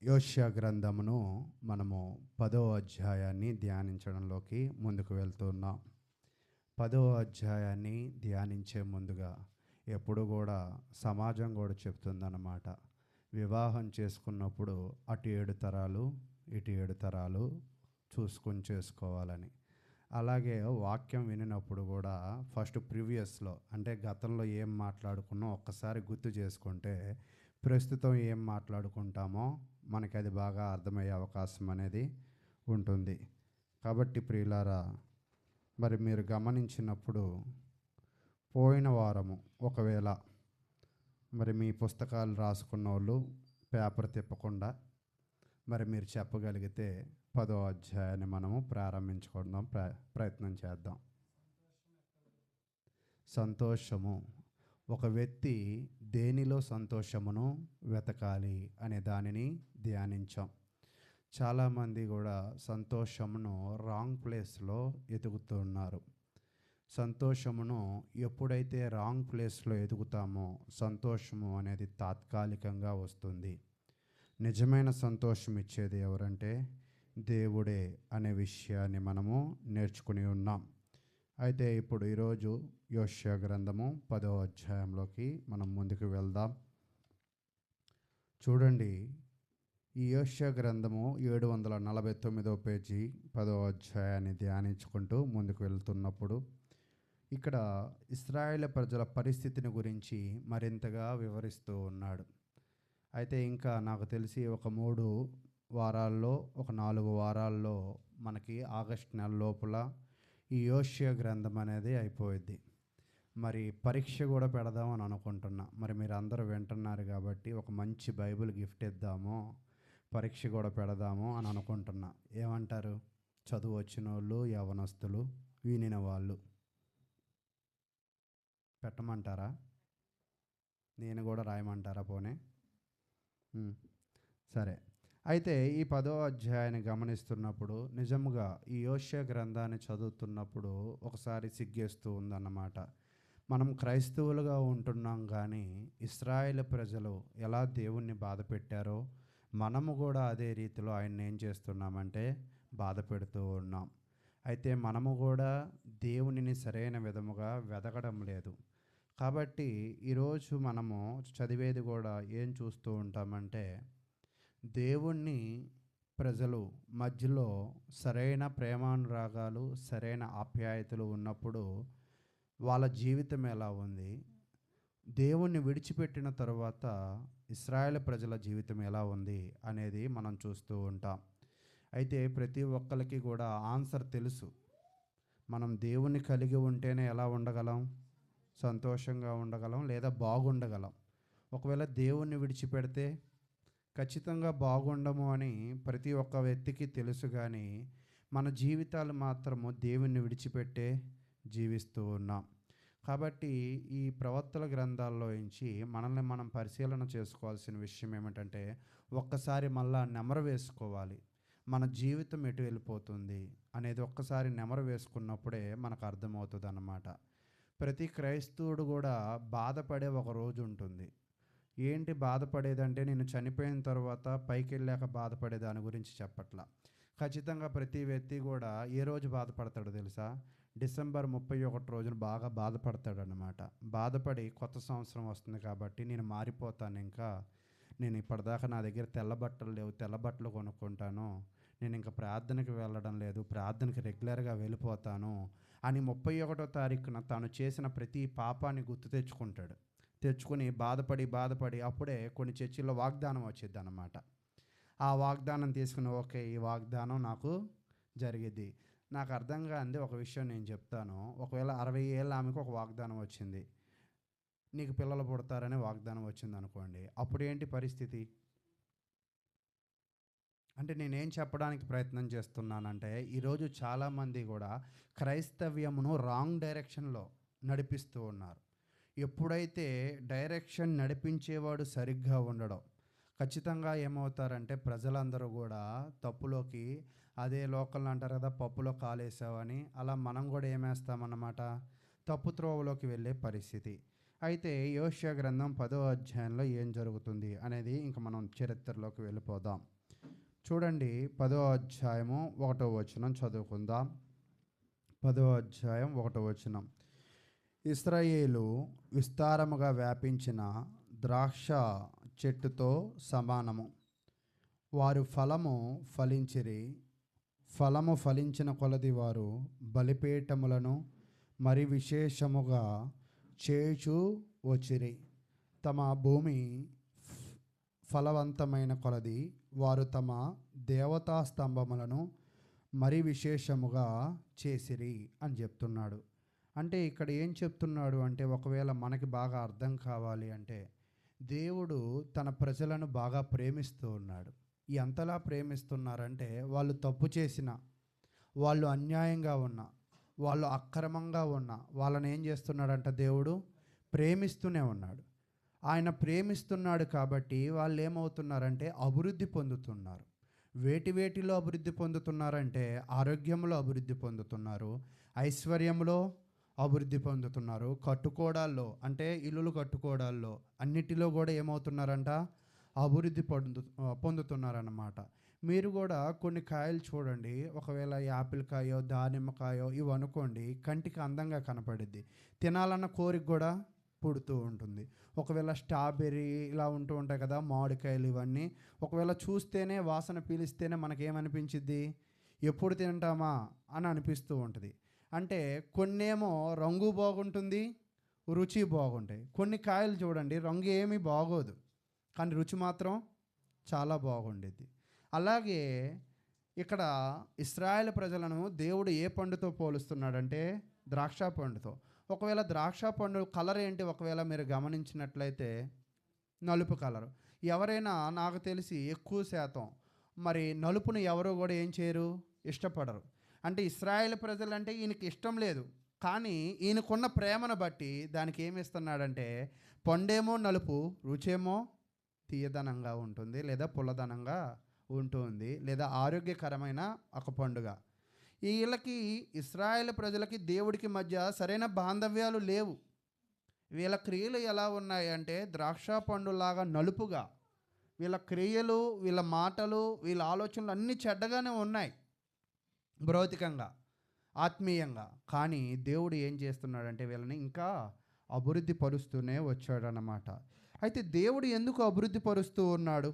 యోష్యా గ్రంథమును మనము 10వ అధ్యాయాన్ని ధ్యానించడంలోకి ముందుకు వెళ్తున్నాం. 10వ అధ్యాయాన్ని ధ్యానించే ముందుగా ఎప్పుడు కూడా సమాజం కూడా చెప్తుందన్నమాట. వివాహం చేసుకున్నప్పుడు అటు 7 తరాలు ఇటు 7 తరాలు చూసుకొని చేసుకోవాలని. అలాగే వాక్యం వినినప్పుడు కూడా ఫస్ట్ ప్రీవియస్లో అంటే గతంలో ఏం మాట్లాడుకున్నామో ఒక్కసారి గుర్తు చేసుకుంటే ప్రస్తుతం ఏం మాట్లాడుకుంటామో మనకి అది బాగా అర్థమయ్యే అవకాశం అనేది ఉంటుంది. కాబట్టి ప్రియులారా, మరి మీరు గమనించినప్పుడు పోయిన వారము ఒకవేళ మరి మీ పుస్తకాలు రాసుకున్న వాళ్ళు పేపర్ తిప్పకుండా మరి మీరు చెప్పగలిగితే 10వ అధ్యాయాన్ని మనము ప్రారంభించుకుందాం, ప్రయత్నం చేద్దాం. సంతోషము. ఒక వ్యక్తి దేనిలో సంతోషమును వెతకాలి అనే దానిని ధ్యానించాం. చాలామంది కూడా సంతోషమును రాంగ్ ప్లేస్లో ఎదుగుతున్నారు. సంతోషమును ఎప్పుడైతే రాంగ్ ప్లేస్లో ఎదుగుతామో సంతోషము అనేది తాత్కాలికంగా వస్తుంది. నిజమైన సంతోషం ఇచ్చేది ఎవరంటే దేవుడే అనే విషయాన్ని మనము నేర్చుకుని ఉన్నాం. అయితే ఇప్పుడు ఈరోజు యోష్యా గ్రంథము 10వ అధ్యాయంలోకి మనం ముందుకు వెళ్దాం. చూడండి, ఈ యోష్యా గ్రంథము 749వ పేజీ 10వ అధ్యాయాన్ని ధ్యానించుకుంటూ ముందుకు వెళ్తున్నప్పుడు ఇక్కడ ఇశ్రాయేలు ప్రజల పరిస్థితిని గురించి మరింతగా వివరిస్తూ ఉన్నాడు. అయితే ఇంకా నాకు తెలిసి ఒక 3 వారాల్లో ఒక 4 వారాల్లో మనకి ఆగస్టు నెల లోపల ఈ యోష్యా గ్రంథం అనేది అయిపోయింది. మరి పరీక్ష కూడా పెడదామని అనుకుంటున్నా. మరి మీరు అందరూ వింటున్నారు కాబట్టి ఒక మంచి బైబిల్ గిఫ్ట్ ఇద్దాము, పరీక్ష కూడా పెడదాము అని అనుకుంటున్నా. ఏమంటారు? చదువు వచ్చిన వాళ్ళు, యవనస్తులు, వినిన వాళ్ళు పెట్టమంటారా? నేను కూడా రాయమంటారా? పోనీ సరే. అయితే ఈ 10వ అధ్యాయాన్ని గమనిస్తున్నప్పుడు నిజముగా ఈ యోష్యా గ్రంథాన్ని చదువుతున్నప్పుడు ఒకసారి సిగ్గేస్తూ ఉందన్నమాట. మనం క్రైస్తవులుగా ఉంటున్నాం కానీ ఇశ్రాయేలు ప్రజలు ఎలా దేవుణ్ణి బాధ పెట్టారో మనము కూడా అదే రీతిలో ఆయన్ని ఏం చేస్తున్నామంటే బాధ పెడుతూ ఉన్నాం. అయితే మనము కూడా దేవునిని సరైన విధముగా వెతకడం లేదు. కాబట్టి ఈరోజు మనము చదివేది కూడా ఏం చూస్తూ ఉంటామంటే దేవుణ్ణి ప్రజలు మధ్యలో సరైన ప్రేమానురాగాలు, సరైన ఆప్యాయతలు ఉన్నప్పుడు వాళ్ళ జీవితం ఎలా ఉంది, దేవుణ్ణి విడిచిపెట్టిన తరువాత ఇశ్రాయేలు ప్రజల జీవితం ఎలా ఉంది అనేది మనం చూస్తూ ఉంటాం. అయితే ప్రతి ఒక్కరికి కూడా ఆన్సర్ తెలుసు. మనం దేవుణ్ణి కలిగి ఉంటేనే ఎలా ఉండగలం? సంతోషంగా ఉండగలం లేదా బాగుండగలం. ఒకవేళ దేవుణ్ణి విడిచిపెడితే ఖచ్చితంగా బాగుండము అని ప్రతి ఒక్క వ్యక్తికి తెలుసు. కానీ మన జీవితాలు మాత్రము దేవుణ్ణి విడిచిపెట్టే జీవిస్తూ ఉన్నాం. కాబట్టి ఈ ప్రవక్తల గ్రంథాల్లో నుంచి మనల్ని మనం పరిశీలన చేసుకోవాల్సిన విషయం ఏమిటంటే ఒక్కసారి మళ్ళా నెమరు వేసుకోవాలి. మన జీవితం ఎటు వెళ్ళిపోతుంది అనేది ఒక్కసారి నెమరు వేసుకున్నప్పుడే మనకు అర్థమవుతుంది అన్నమాట. ప్రతి క్రైస్తవుడు కూడా బాధపడే ఒక రోజు ఉంటుంది. ఏంటి బాధపడేదంటే నేను చనిపోయిన తర్వాత పైకి వెళ్ళాక బాధపడే దాని గురించి చెప్పట్లా. ఖచ్చితంగా ప్రతి వ్యక్తి కూడా ఏ రోజు బాధపడతాడో తెలుసా? డిసెంబర్ 31 రోజున బాగా బాధపడతాడనమాట. బాధపడి కొత్త సంవత్సరం వస్తుంది కాబట్టి నేను మారిపోతాను, ఇంకా నేను ఇప్పటిదాకా నా దగ్గర తెల్ల బట్టలు లేవు, తెల్ల బట్టలు కొనుక్కుంటాను, నేను ఇంకా ప్రార్థనకి వెళ్ళడం లేదు, ప్రార్థనకి రెగ్యులర్గా వెళ్ళిపోతాను అని 31వ తారీఖున తాను చేసిన ప్రతి పాపాన్ని గుర్తు తెచ్చుకొని బాధపడి అప్పుడే కొన్ని చర్చిల్లో వాగ్దానం వచ్చింది అన్నమాట. ఆ వాగ్దానం తీసుకుని ఓకే, ఈ వాగ్దానం నాకు జరిగిద్ది. నాకు అర్థం కానిది ఒక విషయం నేను చెప్తాను. ఒకవేళ 60 ఏళ్ళ ఆమెకు ఒక వాగ్దానం వచ్చింది, నీకు పిల్లలు పుడతారనే వాగ్దానం వచ్చింది అనుకోండి, అప్పుడు ఏంటి పరిస్థితి? అంటే నేనేం చెప్పడానికి ప్రయత్నం చేస్తున్నానంటే ఈరోజు చాలామంది కూడా క్రైస్తవ్యమును రాంగ్ డైరెక్షన్లో నడిపిస్తూ ఉన్నారు. ఎప్పుడైతే డైరెక్షన్ నడిపించేవాడు సరిగ్గా ఉండడం, ఖచ్చితంగా ఏమవుతారంటే ప్రజలందరూ కూడా తప్పులోకి, అదే లోకల్ అంటారు కదా, పప్పులో కాలేసావని, అలా మనం కూడా ఏమేస్తామన్నమాట, తప్పు త్రోవలోకి వెళ్ళే పరిస్థితి. అయితే యోషియా గ్రంథం 10వ అధ్యాయంలో ఏం జరుగుతుంది అనేది ఇంక మనం చరిత్రలోకి వెళ్ళిపోదాం. చూడండి, 10వ అధ్యాయము 1వ వచనం చదువుకుందాం. 10వ అధ్యాయం 1వ వచనం. ఇశ్రాయేలు విస్తారముగా వ్యాపించిన ద్రాక్ష చెట్టుతో సమానము. వారు ఫలము ఫలించిరి. ఫలము ఫలించిన కొలది వారు బలిపీఠములను మరి విశేషముగా చేచు వచ్చిరి. తమ భూమి ఫలవంతమైన కొలది వారు తమ దేవతా స్తంభములను మరి విశేషముగా చేసిరి అని చెప్తున్నాడు. అంటే ఇక్కడ ఏం చెప్తున్నాడు అంటే, ఒకవేళ మనకి బాగా అర్థం కావాలి అంటే, దేవుడు తన ప్రజలను బాగా ప్రేమిస్తూ ఉన్నాడు. ఎంతలా ప్రేమిస్తున్నారంటే, వాళ్ళు తప్పు చేసిన, వాళ్ళు అన్యాయంగా ఉన్న, వాళ్ళు అక్రమంగా ఉన్న వాళ్ళని ఏం చేస్తున్నాడంట, దేవుడు ప్రేమిస్తూనే ఉన్నాడు. ఆయన ప్రేమిస్తున్నాడు కాబట్టి వాళ్ళు ఏమవుతున్నారంటే అభివృద్ధి పొందుతున్నారు. వేటిలో అభివృద్ధి పొందుతున్నారంటే, ఆరోగ్యంలో అభివృద్ధి పొందుతున్నారు, ఐశ్వర్యంలో అభివృద్ధి పొందుతున్నారు, కట్టుకోవడాల్లో అంటే ఇల్లులు కట్టుకోవడాల్లో అన్నిటిలో కూడా ఏమవుతున్నారంట, అభివృద్ధి పొందుతున్నారన్నమాట. మీరు కూడా కొన్ని కాయలు చూడండి, ఒకవేళ యాపిల్ కాయో దానిమ్మకాయో ఇవి అనుకోండి, కంటికి అందంగా కనపడిద్ది, తినాలన్న కోరిక కూడా పుడుతూ ఉంటుంది. ఒకవేళ స్ట్రాబెర్రీ ఇలా ఉంటూ ఉంటాయి కదా, మామిడికాయలు ఇవన్నీ ఒకవేళ చూస్తేనే వాసన పీలిస్తేనే మనకేమనిపించిద్ది, ఎప్పుడు తింటామా అని అనిపిస్తూ ఉంటుంది. అంటే కొన్నేమో రంగు బాగుంటుంది, రుచి బాగుంటాయి. కొన్ని కాయలు చూడండి, రంగు ఏమీ బాగోదు కానీ రుచి మాత్రం చాలా బాగుండేది. అలాగే ఇక్కడ ఇశ్రాయేలు ప్రజలను దేవుడు ఏ పండుతో పోలుస్తున్నాడంటే ద్రాక్ష పండుతో. ఒకవేళ ద్రాక్ష పండు కలర్ ఏంటి, ఒకవేళ మీరు గమనించినట్లయితే నలుపు కలరు. ఎవరైనా నాకు తెలిసి ఎక్కువ శాతం మరి నలుపుని ఎవరు కూడా ఏం చేయరు, ఇష్టపడరు. అంటే ఇశ్రాయేలు ప్రజలంటే ఈయనకి ఇష్టం లేదు, కానీ ఈయనకున్న ప్రేమను బట్టి దానికి ఏమి ఇస్తున్నాడంటే, పండేమో నలుపు, రుచేమో తీయదనంగా ఉంటుంది, లేదా పుల్లదనంగా ఉంటుంది, లేదా ఆరోగ్యకరమైన ఒక పండుగ. వీళ్ళకి ఇశ్రాయేలు ప్రజలకి దేవుడికి మధ్య సరైన బాంధవ్యాలు లేవు. వీళ్ళ క్రియలు ఎలా ఉన్నాయంటే ద్రాక్ష పండులాగా నలుపుగా, వీళ్ళ క్రియలు, వీళ్ళ మాటలు, వీళ్ళ ఆలోచనలు అన్నీ చెడ్డగానే ఉన్నాయి భౌతికంగా, ఆత్మీయంగా. కానీ దేవుడు ఏం చేస్తున్నాడంటే వీళ్ళని ఇంకా అభివృద్ధి పరుస్తూనే వచ్చాడనమాట. అయితే దేవుడు ఎందుకు అభివృద్ధి పరుస్తూ ఉన్నాడు,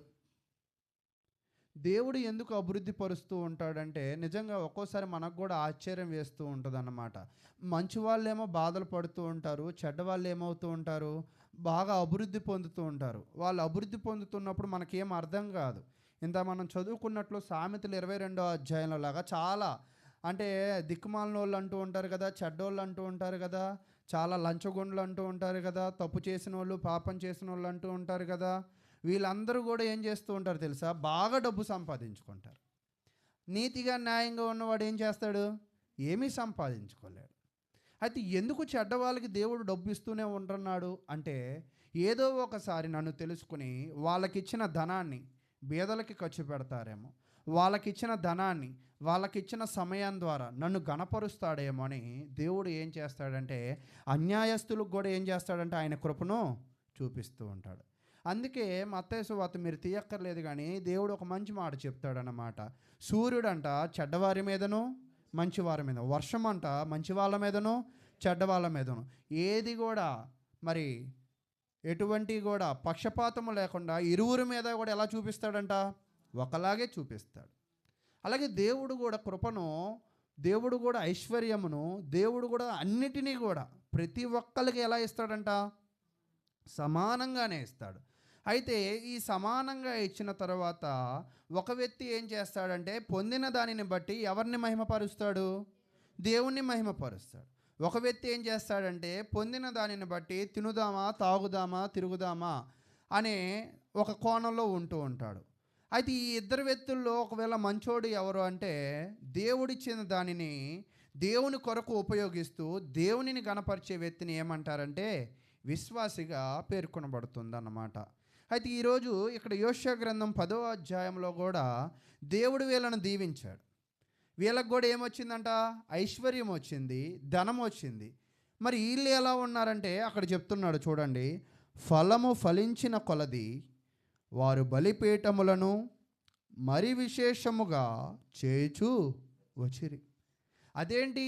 దేవుడు ఎందుకు అభివృద్ధి పరుస్తూ ఉంటాడంటే నిజంగా ఒక్కోసారి మనకు కూడా ఆశ్చర్యం వేస్తూ ఉంటుంది అన్నమాట. మంచి వాళ్ళేమో బాధలు పడుతూ ఉంటారు, చెడ్డ వాళ్ళు ఏమవుతూ ఉంటారు, బాగా అభివృద్ధి పొందుతూ ఉంటారు. వాళ్ళు అభివృద్ధి పొందుతున్నప్పుడు మనకేం అర్థం కాదు. ఇంత మనం చదువుకున్నట్లు సామెతలు 22వ అధ్యాయంలో లాగా చాలా అంటే దిక్కుమాలిన వాళ్ళు అంటూ ఉంటారు కదా, చెడ్డోళ్ళు అంటూ ఉంటారు కదా, చాలా లంచగొండలు అంటూ ఉంటారు కదా, తప్పు చేసిన వాళ్ళు, పాపం చేసిన వాళ్ళు అంటూ ఉంటారు కదా. వీళ్ళందరూ కూడా ఏం చేస్తూ ఉంటారు తెలుసా, బాగా డబ్బు సంపాదించుకుంటారు. నీతిగా న్యాయంగా ఉన్నవాడు ఏం చేస్తాడు, ఏమీ సంపాదించుకోలేడు. అయితే ఎందుకు చెడ్డవాళ్ళకి దేవుడు డబ్బు ఇస్తూనే ఉంటున్నాడు అంటే, ఏదో ఒకసారి నన్ను తెలుసుకుని వాళ్ళకిచ్చిన ధనాన్ని బీదలకి ఖర్చు పెడతారేమో, వాళ్ళకిచ్చిన ధనాన్ని, వాళ్ళకిచ్చిన సమయం ద్వారా నన్ను గణపరుస్తాడేమో అని దేవుడు ఏం చేస్తాడంటే అన్యాయస్తులకు కూడా ఏం చేస్తాడంటే ఆయన కృపను చూపిస్తూ ఉంటాడు. అందుకే మత్తయి సువార్త మీరు తీయక్కర్లేదు కానీ దేవుడు ఒక మంచి మాట చెప్తాడనమాట. సూర్యుడంట చెడ్డవారి మీదను మంచివారి మీద, వర్షం అంట మంచి వాళ్ళ మీదను చెడ్డవాళ్ళ మీదను, ఏది కూడా మరి ఎటువంటి కూడా పక్షపాతము లేకుండా ఇరువురి మీద కూడా ఎలా చూపిస్తాడంట, ఒకలాగే చూపిస్తాడు. అలాగే దేవుడు కూడా కృపను, దేవుడు కూడా ఐశ్వర్యమును, దేవుడు కూడా అన్నిటినీ కూడా ప్రతి ఒక్కరికి ఎలా ఇస్తాడంట, సమానంగానే ఇస్తాడు. అయితే ఈ సమానంగా ఇచ్చిన తర్వాత ఒక వ్యక్తి ఏం చేస్తాడంటే పొందిన దానిని బట్టి ఎవరిని మహిమపరుస్తాడు, దేవుణ్ణి మహిమపరుస్తాడు. ఒక వ్యక్తి ఏం చేస్తాడంటే పొందిన దానిని బట్టి తినుదామా, తాగుదామా, తిరుగుదామా అనే ఒక కోణంలో ఉంటూ ఉంటాడు. అయితే ఈ ఇద్దరు వ్యక్తుల్లో ఒకవేళ మంచోడు ఎవరు అంటే దేవుడిచ్చిన దానిని దేవుని కొరకు ఉపయోగిస్తూ దేవునిని గణపరిచే వ్యక్తిని ఏమంటారంటే విశ్వాసిగా పేర్కొనబడుతుంది అన్నమాట. అయితే ఈరోజు ఇక్కడ యోషియా గ్రంథం 10వ అధ్యాయంలో కూడా దేవుడు వీళ్ళను దీవించాడు. వీళ్ళకు కూడా ఏమొచ్చిందంట, ఐశ్వర్యం వచ్చింది, ధనం వచ్చింది. మరి వీళ్ళు ఎలా ఉన్నారంటే అక్కడ చెప్తున్నాడు చూడండి, ఫలము ఫలించిన కొలది వారు బలిపీఠములను మరి విశేషముగా చేచు వచ్చిరి. అదేంటి,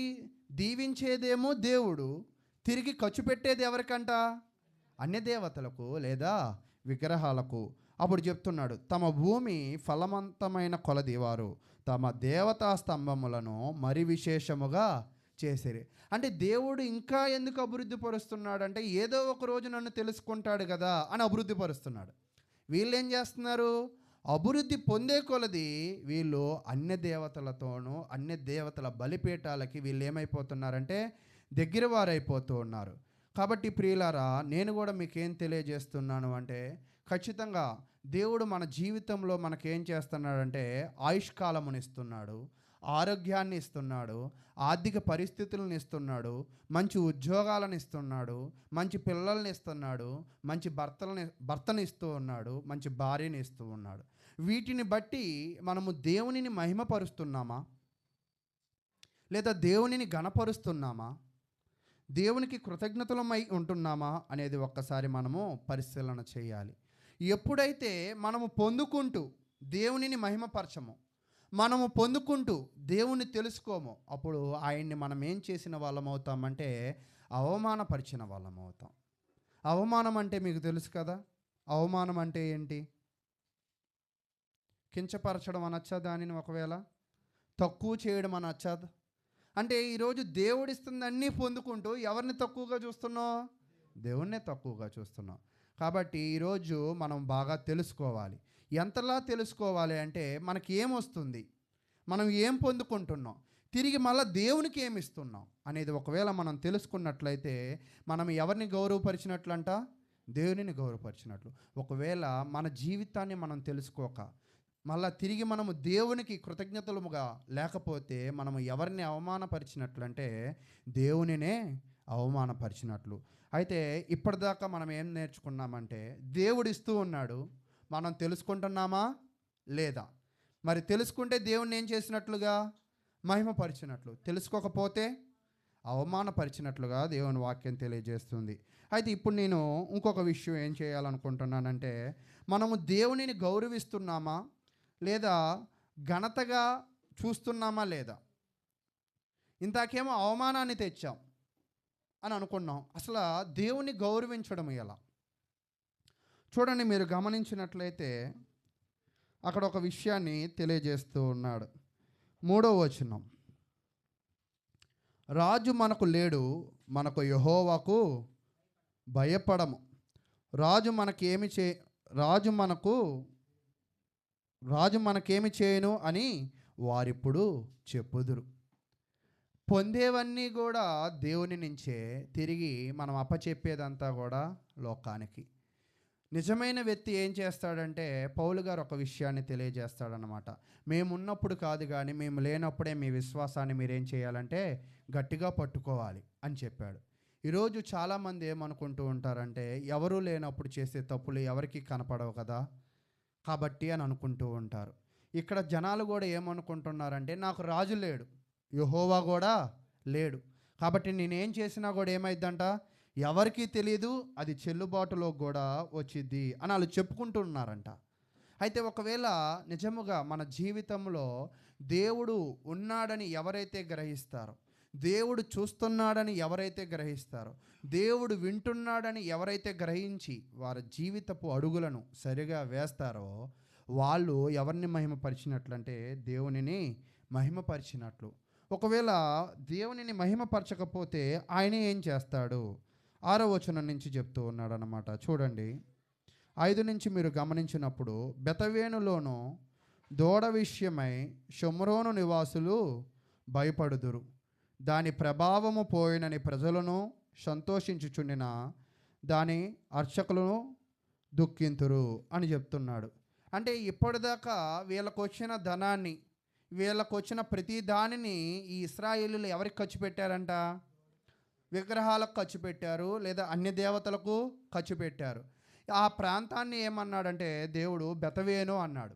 దీవించేదేమో దేవుడు, తిరిగి ఖర్చు పెట్టేది ఎవరికంట? అన్య దేవతలకు లేదా విగ్రహాలకు. అప్పుడు చెప్తున్నాడు, తమ భూమి ఫలవంతమైన కొలది వారు తమ దేవతా స్తంభములను మరి విశేషముగా చేసిరి. అంటే దేవుడు ఇంకా ఎందుకు అభివృద్ధి పరుస్తున్నాడు అంటే, ఏదో ఒక రోజు నన్ను తెలుసుకుంటాడు కదా అని అభివృద్ధి పరుస్తున్నాడు. వీళ్ళు ఏం చేస్తున్నారు? అభివృద్ధి పొందే కొలది వీళ్ళు అన్య దేవతలతోనూ అన్య దేవతల బలిపీఠాలకి వీళ్ళు ఏమైపోతున్నారంటే దగ్గర వారైపోతూ ఉన్నారు. కాబట్టి ప్రియులారా, నేను కూడా మీకేం తెలియజేస్తున్నాను అంటే, ఖచ్చితంగా దేవుడు మన జీవితంలో మనకేం చేస్తున్నాడంటే ఆయుష్కాలముని ఇస్తున్నాడు, ఆరోగ్యాన్ని ఇస్తున్నాడు, ఆర్థిక పరిస్థితులను ఇస్తున్నాడు, మంచి ఉద్యోగాలను ఇస్తున్నాడు, మంచి పిల్లల్ని ఇస్తున్నాడు, మంచి భర్తని ఇస్తూ ఉన్నాడు, మంచి భార్యని ఇస్తూ ఉన్నాడు. వీటిని బట్టి మనము దేవునిని మహిమపరుస్తున్నామా లేదా దేవునిని గణపరుస్తున్నామా, దేవునికి కృతజ్ఞతలమై ఉంటున్నామా అనేది ఒక్కసారి మనము పరిశీలన చేయాలి. ఎప్పుడైతే మనము పొందుకుంటూ దేవునిని మహిమపరచము, మనము పొందుకుంటూ దేవుణ్ణి తెలుసుకోము, అప్పుడు ఆయన్ని మనం ఏం చేసిన వాళ్ళం అవుతామంటే అవమానపరిచిన వాళ్ళం అవుతాం. అవమానం అంటే మీకు తెలుసు కదా, అవమానం అంటే ఏంటి? కించపరచడం అనొచ్చా దానిని? ఒకవేళ తక్కువ చేయడం అనొచ్చా? అంటే ఈరోజు దేవుడిస్తుంది అన్నీ పొందుకుంటూ ఎవరిని తక్కువగా చూస్తున్నావు? దేవుణ్ణే తక్కువగా చూస్తున్నాం. కాబట్టి ఈరోజు మనం బాగా తెలుసుకోవాలి. ఎంతలా తెలుసుకోవాలి అంటే, మనకి ఏమొస్తుంది, మనం ఏం పొందుకుంటున్నాం, తిరిగి మళ్ళీ దేవునికి ఏమి ఇస్తున్నాం అనేది ఒకవేళ మనం తెలుసుకున్నట్లయితే మనం ఎవరిని గౌరవపరిచినట్లంట? దేవునిని గౌరవపరిచినట్లు. ఒకవేళ మన జీవితాన్ని మనం తెలుసుకోక మళ్ళా తిరిగి మనము దేవునికి కృతజ్ఞతలుగా లేకపోతే మనము ఎవరిని అవమానపరిచినట్లంటే దేవునినే అవమానపరిచినట్లు. అయితే ఇప్పటిదాకా మనం ఏం నేర్చుకున్నామంటే, దేవుడు ఇస్తూ ఉన్నాడు, మనం తెలుసుకుంటున్నామా లేదా? మరి తెలుసుకుంటే దేవుణ్ణి ఏం చేసినట్లుగా? మహిమపరిచినట్లు. తెలుసుకోకపోతే అవమానపరిచినట్లుగా దేవుని వాక్యం తెలియజేస్తుంది. అయితే ఇప్పుడు నేను ఇంకొక విషయం ఏం చేయాలనుకుంటున్నానంటే, మనము దేవునిని గౌరవిస్తున్నామా లేదా ఘనతగా చూస్తున్నామా లేదా? ఇంతాకేమో అవమానాన్ని తెచ్చాం అని అనుకున్నాం, అసలు దేవుని గౌరవించడం ఎలా? చూడండి, మీరు గమనించినట్లయితే అక్కడ ఒక విషయాన్ని తెలియజేస్తూ ఉన్నాడు. 3వ వచనం, రాజు మనకు లేడు, మనకు యెహోవాకు భయపడము. రాజు మనకేమి చేయను అని వారిప్పుడు చెప్పుదురు. పొందేవన్నీ కూడా దేవుని నుంచే, తిరిగి మనం అప్పచెప్పేదంతా కూడా లోకానికి. నిజమైన వ్యక్తి ఏం చేస్తాడంటే, పౌలు గారు ఒక విషయాన్ని తెలియజేస్తాడనమాట. మేమున్నప్పుడు కాదు కానీ మేము లేనప్పుడే మీ విశ్వాసాన్ని మీరేం చేయాలంటే గట్టిగా పట్టుకోవాలి అని చెప్పాడు. ఈరోజు చాలామంది ఏమనుకుంటూ ఉంటారంటే, ఎవరూ లేనప్పుడు చేసే తప్పులు ఎవరికి కనపడవు కదా కాబట్టి అని అనుకుంటూ ఉంటారు. ఇక్కడ జనాలు కూడా ఏమనుకుంటున్నారంటే, నాకు రాజు లేడు, యెహోవా కూడా లేడు, కాబట్టి నేనేం చేసినా కూడా ఏమైందంట ఎవరికీ తెలియదు, అది చెల్లుబాటులో కూడా వచ్చిద్ది అని వాళ్ళు చెప్పుకుంటున్నారంట. అయితే ఒకవేళ నిజముగా మన జీవితంలో దేవుడు ఉన్నాడని ఎవరైతే గ్రహిస్తారో, దేవుడు చూస్తున్నాడని ఎవరైతే గ్రహిస్తారో, దేవుడు వింటున్నాడని ఎవరైతే గ్రహించి వారి జీవితపు అడుగులను సరిగా వేస్తారో, వాళ్ళు ఎవరిని మహిమపరిచినట్లంటే దేవునిని మహిమపరిచినట్లు. ఒకవేళ దేవునిని మహిమపరచకపోతే ఆయన ఏం చేస్తాడు? 6వ వచనం నుంచి చెప్తూ ఉన్నాడు అన్నమాట. చూడండి, 5 నుంచి మీరు గమనించినప్పుడు, బెతవేనులోను దూడ విషయమై షోమ్రోను నివాసులు భయపడుదురు, దాని ప్రభావము పోయినని ప్రజలను సంతోషించుచుండిన దాని అర్చకులను దుఃఖింతురు అని చెప్తున్నాడు. అంటే ఇప్పటిదాకా వీళ్ళకు వచ్చిన ధనాన్ని, వీళ్ళకు వచ్చిన ప్రతి దానిని ఈ ఇశ్రాయేలీయులు ఎవరికి ఖర్చు పెట్టారంట? విగ్రహాలకు ఖర్చు పెట్టారు, లేదా అన్య దేవతలకు ఖర్చు పెట్టారు. ఆ ప్రాంతాన్ని ఏమన్నాడంటే దేవుడు బెతవేను అన్నాడు.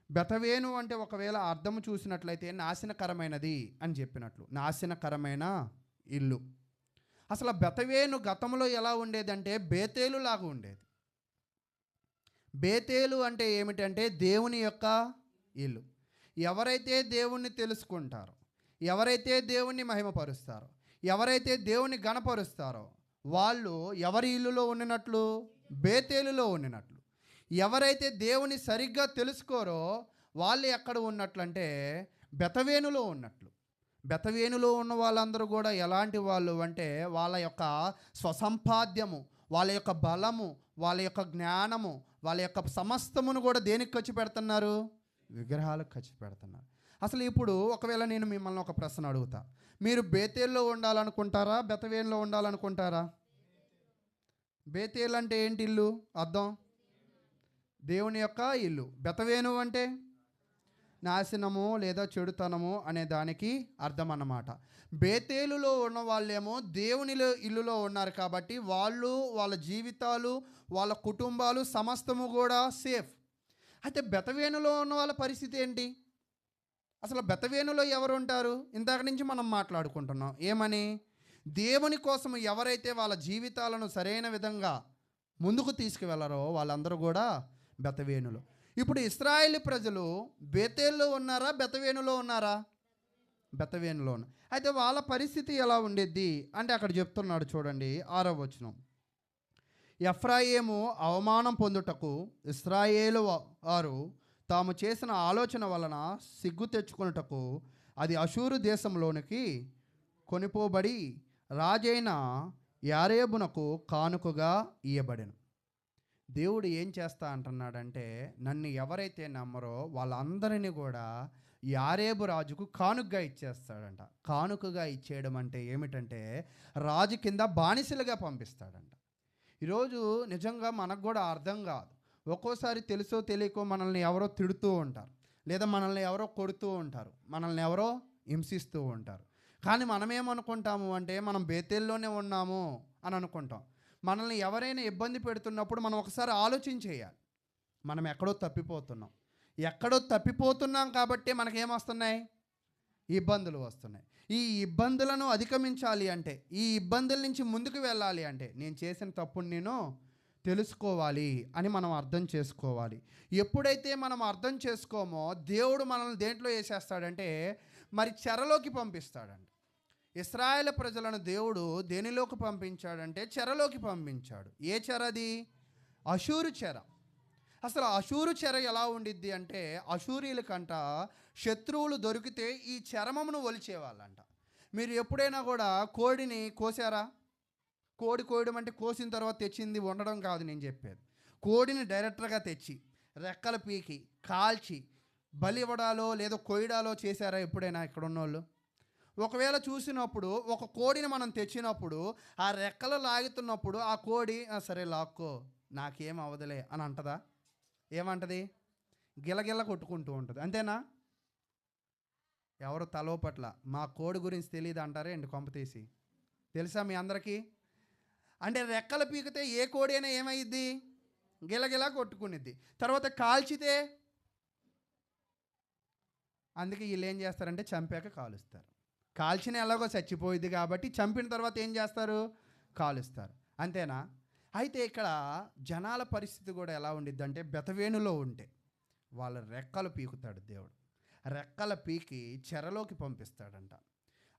బెతవేను అంటే ఒకవేళ అర్థం చూసినట్లయితే నాశనకరమైనది అని చెప్పినట్లు, నాశనకరమైన ఇల్లు. అసలు బెతవేను గతంలో ఎలా ఉండేదంటే బేతేలు లాగా ఉండేది. బేతేలు అంటే ఏమిటంటే దేవుని యొక్క ఇల్లు. ఎవరైతే దేవుణ్ణి తెలుసుకుంటారో, ఎవరైతే దేవుణ్ణి మహిమపరుస్తారో, ఎవరైతే దేవుని గణపరుస్తారో వాళ్ళు ఎవరి ఇల్లులో ఉండినట్లు? బేతేలులో ఉండినట్లు. ఎవరైతే దేవుని సరిగ్గా తెలుసుకోరో వాళ్ళు ఎక్కడ ఉన్నట్లంటే బెతవేనులో ఉన్నట్లు. బెతవేనులో ఉన్న వాళ్ళందరూ కూడా ఎలాంటి వాళ్ళు అంటే వాళ్ళ యొక్క స్వసంపాద్యము, వాళ్ళ యొక్క బలము, వాళ్ళ యొక్క జ్ఞానము, వాళ్ళ యొక్క సమస్తమును కూడా దేనికి ఖర్చు పెడుతున్నారు? విగ్రహాలకు ఖర్చు పెడుతున్నారు. అసలు ఇప్పుడు ఒకవేళ నేను మిమ్మల్ని ఒక ప్రశ్న అడుగుతా, మీరు బేతేల్లో ఉండాలనుకుంటారా, బెతవేనులో ఉండాలనుకుంటారా? బేతేలు అంటే ఏంటి? ఇల్లు అర్థం దేవుని యొక్క ఇల్లు. బెతవేను అంటే నాశనము లేదా చెడుతనము అనే దానికి అర్థం అన్నమాట. బేతేలులో ఉన్న వాళ్ళేమో దేవునిలో ఇల్లులో ఉన్నారు కాబట్టి వాళ్ళు, వాళ్ళ జీవితాలు, వాళ్ళ కుటుంబాలు సమస్తము కూడా సేఫ్. అయితే బెతవేనులో ఉన్న వాళ్ళ పరిస్థితి ఏంటి? అసలు బెతవేనులో ఎవరు ఉంటారు? ఇందాక నుంచి మనం మాట్లాడుకుంటున్నాం ఏమని? దేవుని కోసం ఎవరైతే వాళ్ళ జీవితాలను సరైన విధంగా ముందుకు తీసుకువెళ్ళరో వాళ్ళందరూ కూడా బెతవేనులో. ఇప్పుడు ఇశ్రాయేలు ప్రజలు బేతేల్లో ఉన్నారా, బెతవేనులో ఉన్నారా? బెతవేనులో ఉన్నారు. అయితే వాళ్ళ పరిస్థితి ఎలా ఉండేది అంటే అక్కడ చెప్తున్నాడు చూడండి 6వ వచనం. ఎఫ్రాయిము అవమానం పొందుటకు ఇశ్రాయేలు వారు తాము చేసిన ఆలోచన వలన సిగ్గు తెచ్చుకొనుటకు అది అషూరు దేశంలోనికి కొనిపోబడి రాజైన యారేబునకు కానుకగా ఇయ్యబడెను. దేవుడు ఏం చేస్తా అంటున్నాడంటే నన్ను ఎవరైతే నమ్మరో వాళ్ళందరినీ కూడా యారేబు రాజుకు కానుకగా ఇచ్చేస్తాడంట. కానుకగా ఇచ్చేయడం అంటే ఏమిటంటే రాజు కింద బానిసలుగా పంపిస్తాడంట. ఈరోజు నిజంగా మనకు కూడా అర్థం కాదు. ఒక్కోసారి తెలుసో తెలియకో మనల్ని ఎవరో తిడుతూ ఉంటారు, లేదా మనల్ని ఎవరో కొడుతూ ఉంటారు, మనల్ని ఎవరో హింసిస్తూ ఉంటారు. కానీ మనమేమనుకుంటాము అంటే మనం బేతేల్లోనే ఉన్నాము అని అనుకుంటాం. మనల్ని ఎవరైనా ఇబ్బంది పెడుతున్నప్పుడు మనం ఒకసారి ఆలోచించేయాలి. మనం ఎక్కడో తప్పిపోతున్నాం కాబట్టి మనకేమొస్తున్నాయి? ఇబ్బందులు వస్తున్నాయి. ఈ ఇబ్బందులను అధిగమించాలి అంటే, ఈ ఇబ్బందుల నుంచి ముందుకు వెళ్ళాలి అంటే నేను చేసిన తప్పుని నేను తెలుసుకోవాలి అని మనం అర్థం చేసుకోవాలి. ఎప్పుడైతే మనం అర్థం చేసుకోమో దేవుడు మనల్ని దేంట్లో వేసేస్తాడంటే మరి చెరలోకి పంపిస్తాడంట. ఇశ్రాయేలు ప్రజలను దేవుడు దేనిలోకి పంపించాడంటే చెరలోకి పంపించాడు. ఏ చెరది? అషూరు చెర. అసలు అషూరు చెర ఎలా ఉండిద్ది అంటే అషూరీలకంట శత్రువులు దొరికితే ఈ చర్మమును ఒలిచేవాళ్ళంట. మీరు ఎప్పుడైనా కూడా కోడిని కోసారా? కోడి కోయడం అంటే కోసిన తర్వాత తెచ్చింది వండడం కాదు నేను చెప్పేది. కోడిని డైరెక్ట్గా తెచ్చి రెక్కలు పీకి కాల్చి బలి ఇవ్వడాలో లేదో కొయ్యడాలో చేశారా ఎప్పుడైనా ఇక్కడ ఉన్నోళ్ళు? ఒకవేళ చూసినప్పుడు ఒక కోడిని మనం తెచ్చినప్పుడు ఆ రెక్కలు లాగుతున్నప్పుడు ఆ కోడి సరే లాక్కో నాకేం అవదలే అని అంటదా? ఏమంటది? గిలగిల్ల కొట్టుకుంటూ ఉంటుంది. అంతేనా? ఎవరు తలో పట్ల మా కోడి గురించి తెలియదు అంటారే అండి కొంప తీసి. తెలుసా మీ అందరికీ? అంటే రెక్కలు పీకితే ఏ కోడి అయినా ఏమైద్ది? గిలగిలా కొట్టుకునిద్ది. తర్వాత కాల్చితే అందుకే వీళ్ళు ఏం చేస్తారంటే చంపాక కాలుస్తారు. కాల్చిన ఎలాగో చచ్చిపోయింది కాబట్టి చంపిన తర్వాత ఏం చేస్తారు? కాలుస్తారు. అంతేనా? అయితే ఇక్కడ జనాల పరిస్థితి కూడా ఎలా ఉండిద్ది అంటే బెతవేనులో ఉంటే వాళ్ళ రెక్కలు పీకుతాడు దేవుడు. రెక్కల పీకి చెరలోకి పంపిస్తాడంట.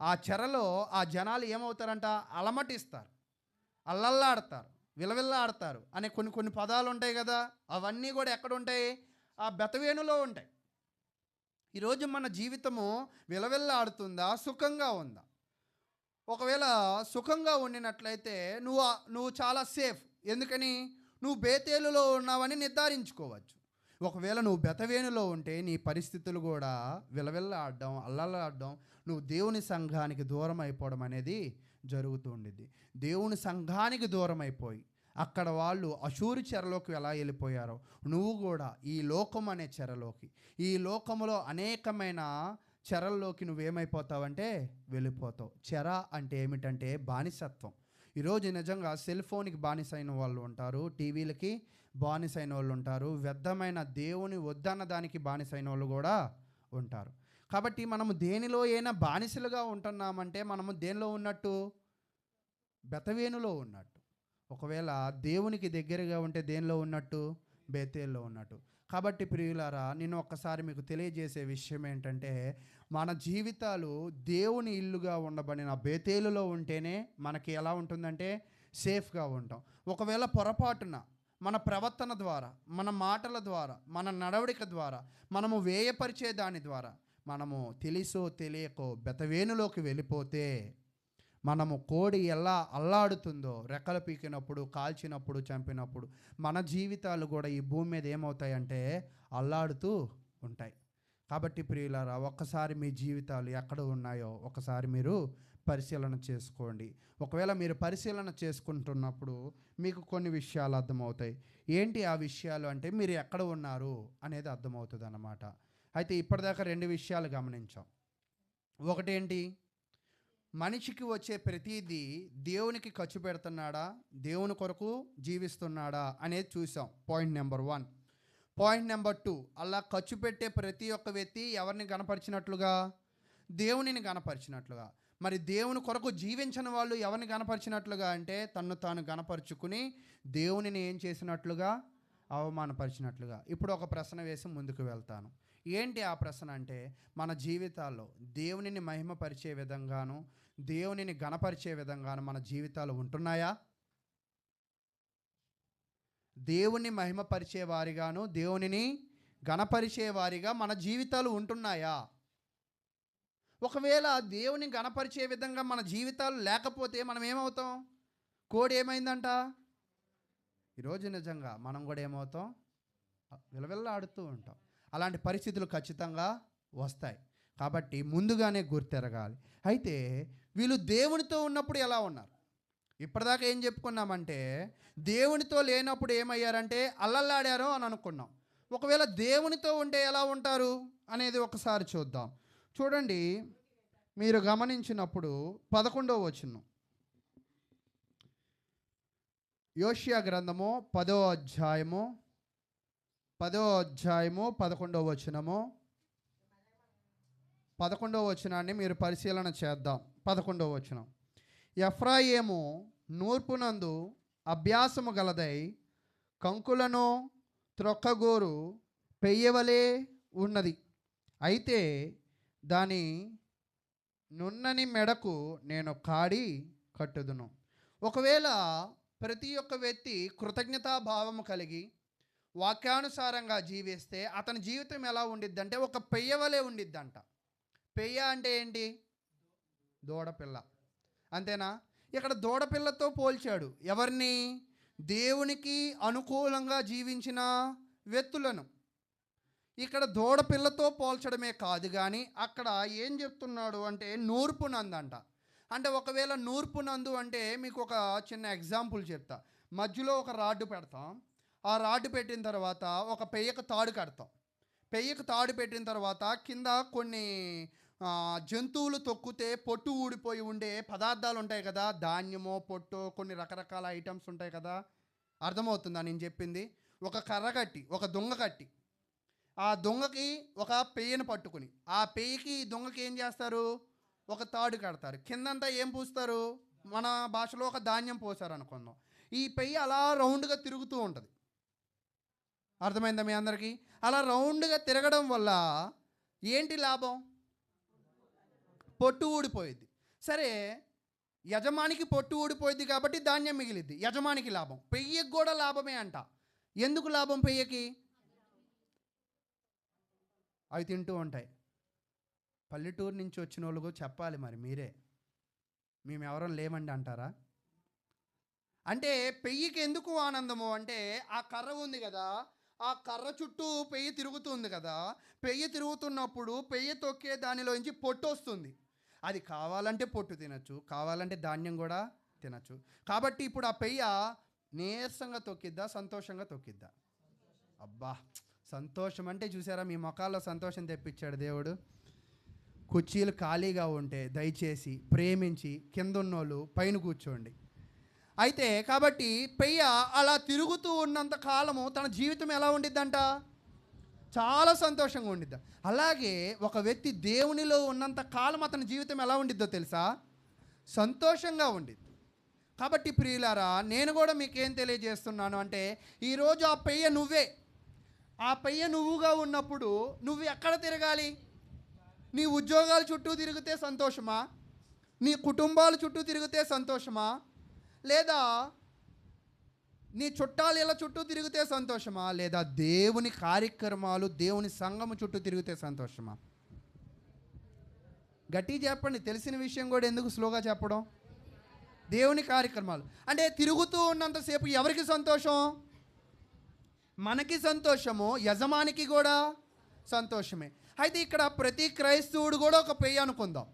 ఆ చెరలో ఆ జనాలు ఏమవుతారంట? అలమటిస్తారు, అల్లల్లాడతారు, విలవిల్లాడతారు అనే కొన్ని పదాలు ఉంటాయి కదా, అవన్నీ కూడా ఎక్కడ ఉంటాయి? ఆ బెతవేనులో ఉంటాయి. ఈరోజు మన జీవితము విలవిల్లాడుతుందా, సుఖంగా ఉందా? ఒకవేళ సుఖంగా ఉండినట్లయితే నువ్వు చాలా సేఫ్. ఎందుకని? నువ్వు బేతేలులో ఉన్నావని నిర్ధారించుకోవచ్చు. ఒకవేళ నువ్వు బెతవేనులో ఉంటే నీ పరిస్థితులు కూడా విలవిల్లాడడం, అల్లల్లాడడం, నువ్వు దేవుని సంఘానికి దూరం అయిపోవడం అనేది జరుగుతూ ఉండిద్ది. దేవుని సంఘానికి దూరం అయిపోయి అక్కడ వాళ్ళు అషూరు చెరలోకి ఎలా వెళ్ళిపోయారో నువ్వు కూడా ఈ లోకం అనే చెరలోకి, ఈ లోకములో అనేకమైన చెరల్లోకి నువ్వేమైపోతావంటే వెళ్ళిపోతావు. చెర అంటే ఏమిటంటే బానిసత్వం. ఈరోజు నిజంగా సెల్ ఫోన్కి బానిసైన వాళ్ళు ఉంటారు, టీవీలకి బానిసైన వాళ్ళు ఉంటారు, వ్యర్థమైన దేవుని వద్దన్న దానికి బానిసైన వాళ్ళు కూడా ఉంటారు. కాబట్టి మనము దేనిలో అయినా బానిసలుగా ఉంటున్నామంటే మనము దేనిలో ఉన్నట్టు? బెతవేనులో ఉన్నట్టు. ఒకవేళ దేవునికి దగ్గరగా ఉంటే దేనిలో ఉన్నట్టు? బేతేల్లో ఉన్నట్టు. కాబట్టి ప్రియులారా, నేను ఒక్కసారి మీకు తెలియజేసే విషయం ఏంటంటే, మన జీవితాలు దేవుని ఇల్లుగా ఉండబడిన బేతేలులో ఉంటేనే మనకి ఎలా ఉంటుందంటే సేఫ్గా ఉంటాం. ఒకవేళ పొరపాటున మన ప్రవర్తన ద్వారా, మన మాటల ద్వారా, మన నడవడిక ద్వారా, మనము వేయపరిచే దాని ద్వారా మనము తెలుసో తెలియకో బెతవేనులోకి వెళ్ళిపోతే, మనము కోడి ఎలా అల్లాడుతుందో రెక్కలు పీకినప్పుడు, కాల్చినప్పుడు, చంపినప్పుడు, మన జీవితాలు కూడా ఈ భూమి మీద ఏమవుతాయంటే అల్లాడుతూ ఉంటాయి. కాబట్టి ప్రియులారా, ఒక్కసారి మీ జీవితాలు ఎక్కడ ఉన్నాయో ఒకసారి మీరు పరిశీలన చేసుకోండి. ఒకవేళ మీరు పరిశీలన చేసుకుంటున్నప్పుడు మీకు కొన్ని విషయాలు అర్థమవుతాయి. ఏంటి ఆ విషయాలు అంటే, మీరు ఎక్కడ ఉన్నారు అనేది అర్థమవుతుంది అన్నమాట. అయితే ఇప్పటిదాకా 2 విషయాలు గమనించాం. ఒకటేంటి? మనిషికి వచ్చే ప్రతిదీ దేవునికి ఖర్చు పెడుతున్నాడా, దేవుని కొరకు జీవిస్తున్నాడా అనేది చూసాం. Point number 1. పాయింట్ నెంబర్ 2, అలా ఖర్చు పెట్టే ప్రతి ఒక్క వ్యక్తి ఎవరిని గణపరిచినట్లుగా? దేవునిని గణపరిచినట్లుగా. మరి దేవుని కొరకు జీవించని వాళ్ళు ఎవరిని గణపరిచినట్లుగా అంటే, తన్ను తాను గణపరుచుకుని దేవునిని ఏం చేసినట్లుగా? అవమానపరిచినట్లుగా. ఇప్పుడు ఒక ప్రశ్న వేసి ముందుకు వెళ్తాను. ఏంటి ఆ ప్రశ్న అంటే, మన జీవితాల్లో దేవునిని మహిమపరిచే విధంగాను, దేవునిని గణపరిచే విధంగాను మన జీవితాలు ఉంటున్నాయా? దేవుని మహిమపరిచే వారిగాను, దేవునిని గణపరిచే వారిగా మన జీవితాలు ఉంటున్నాయా? ఒకవేళ దేవుని గణపరిచే విధంగా మన జీవితాలు లేకపోతే మనం ఏమవుతాం? కోడి ఏమైందంట? ఈరోజు నిజంగా మనం కూడా ఏమవుతాం? విలవిల్లాడుతూ ఉంటాం. అలాంటి పరిస్థితులు ఖచ్చితంగా వస్తాయి. కాబట్టి ముందుగానే గుర్తెరగాలి. అయితే వీళ్ళు దేవునితో ఉన్నప్పుడు ఎలా ఉన్నారు? ఇప్పటిదాకా ఏం చెప్పుకున్నామంటే, దేవునితో లేనప్పుడు ఏమయ్యారంటే అల్లల్లాడారు అని అనుకున్నాం. ఒకవేళ దేవునితో ఉంటే ఎలా ఉంటారు అనేది ఒకసారి చూద్దాం. చూడండి, మీరు గమనించినప్పుడు 11వ వచనం, యోషియా గ్రంథము 10వ అధ్యాయము 11వ వచనము, 11వ వచనాన్ని మీరు పరిశీలన చేద్దాం. 11వ వచనం, ఎఫ్రాయిము నూర్పునందు అభ్యాసము గలదై కంకులను త్రొక్కగోరు పెయ్యవలే ఉన్నది. అయితే దాని నున్నని మెడకు నేను కాడి కట్టుదును. ఒకవేళ ప్రతి ఒక్క వ్యక్తి కృతజ్ఞతాభావము కలిగి వాక్యానుసారంగా జీవిస్తే అతని జీవితం ఎలా ఉండిద్దంటే ఒక పెయ్యవలే ఉండిద్దంట. పెయ్య అంటే ఏంటి? దూడపిల్ల. అంతేనా? ఇక్కడ దూడపిల్లతో పోల్చాడు ఎవరిని? దేవునికి అనుకూలంగా జీవించిన వ్యక్తులను. ఇక్కడ దూడపిల్లతో పోల్చడమే కాదు కానీ అక్కడ ఏం చెప్తున్నాడు అంటే నూర్పునందంట. అంటే ఒకవేళ నూర్పునందు అంటే మీకు ఒక చిన్న ఎగ్జాంపుల్ చెప్తా. మధ్యలో ఒక రాడ్డు పెడతాం. ఆ రాడ్డు పెట్టిన తర్వాత ఒక పెయ్యకు తాడు కడతాం. పెయ్యకు తాడు పెట్టిన తర్వాత కింద కొన్ని జంతువులు తొక్కితే పొట్టు ఊడిపోయి ఉండే పదార్థాలు ఉంటాయి కదా, ధాన్యమో పొట్టో కొన్ని రకరకాల ఐటమ్స్ ఉంటాయి కదా. అర్థమవుతుందా నేను చెప్పింది? ఒక కర్ర కట్టి, ఒక దొంగ కట్టి, ఆ దొంగకి ఒక పెయ్యను పట్టుకుని, ఆ పెయ్యకి దొంగకి ఏం చేస్తారు? ఒక తాడు కడతారు. కిందంతా ఏం పూస్తారు? మన భాషలో ఒక ధాన్యం పోసారు అనుకుందాం. ఈ పెయ్య అలా రౌండ్గా తిరుగుతూ ఉంటుంది. అర్థమైందా మీ అందరికీ? అలా రౌండ్గా తిరగడం వల్ల ఏంటి లాభం? పొట్టు ఊడిపోయింది. సరే, యజమానికి పొట్టు ఊడిపోయింది కాబట్టి ధాన్యం మిగిలిద్ది, యజమానికి లాభం. పెయ్యకి కూడా లాభమే అంట. ఎందుకు లాభం పెయ్యకి? అవి తింటూ ఉంటాయి. పల్లెటూరు నుంచి వచ్చిన వాళ్ళు చెప్పాలి మరి మీరే, మేమెవరం లేమండి అంటారా? అంటే పెయ్యికి ఎందుకు ఆనందము అంటే, ఆ కర్ర ఉంది కదా, ఆ కర్ర చుట్టూ పెయ్యి తిరుగుతుంది కదా, పెయ్యి తిరుగుతున్నప్పుడు పెయ్యి తొక్కే దానిలోంచి పొట్టు వస్తుంది. అది కావాలంటే పొట్టు తినచ్చు, కావాలంటే ధాన్యం కూడా తినచ్చు. కాబట్టి ఇప్పుడు ఆ పెయ్య నీరసంగా తొక్కిద్దా, సంతోషంగా తొక్కిద్దా? అబ్బా, సంతోషం అంటే చూసారా, మీ మొఖాల్లో సంతోషం తెప్పించాడు దేవుడు. కుర్చీలు ఖాళీగా ఉంటే దయచేసి ప్రేమించి కింద ఉన్నోళ్ళు పైన కూర్చోండి. అయితే కాబట్టి పెయ్య అలా తిరుగుతూ ఉన్నంత కాలము తన జీవితం ఎలా ఉండిద్దంట? చాలా సంతోషంగా ఉండిద్దా. అలాగే ఒక వ్యక్తి దేవునిలో ఉన్నంత కాలం అతని జీవితం ఎలా ఉండిద్దో తెలుసా? సంతోషంగా ఉండిద్ది. కాబట్టి ప్రియులారా, నేను కూడా మీకేం తెలియజేస్తున్నాను అంటే, ఈరోజు ఆ పెయ్య నువ్వే. ఆ పెయ్య నువ్వుగా ఉన్నప్పుడు నువ్వు ఎక్కడ తిరగాలి? నీ ఉద్యోగాల చుట్టూ తిరిగితే సంతోషమా? నీ కుటుంబాల చుట్టూ తిరిగితే సంతోషమా? లేదా నీ చుట్టాలు ఇలా చుట్టూ తిరిగితే సంతోషమా? లేదా దేవుని కార్యక్రమాలు, దేవుని సంఘము చుట్టూ తిరిగితే సంతోషమా? గట్టి చెప్పండి. తెలిసిన విషయం కూడా ఎందుకు స్లోగా చెప్పడం? దేవుని కార్యక్రమాలు అంటే తిరుగుతూ ఉన్నంతసేపు ఎవరికి సంతోషం? మనకి సంతోషము, యజమానికి కూడా సంతోషమే. అయితే ఇక్కడ ప్రతి క్రైస్తవుడు కూడా ఒక పెయ్య అనుకుందాం.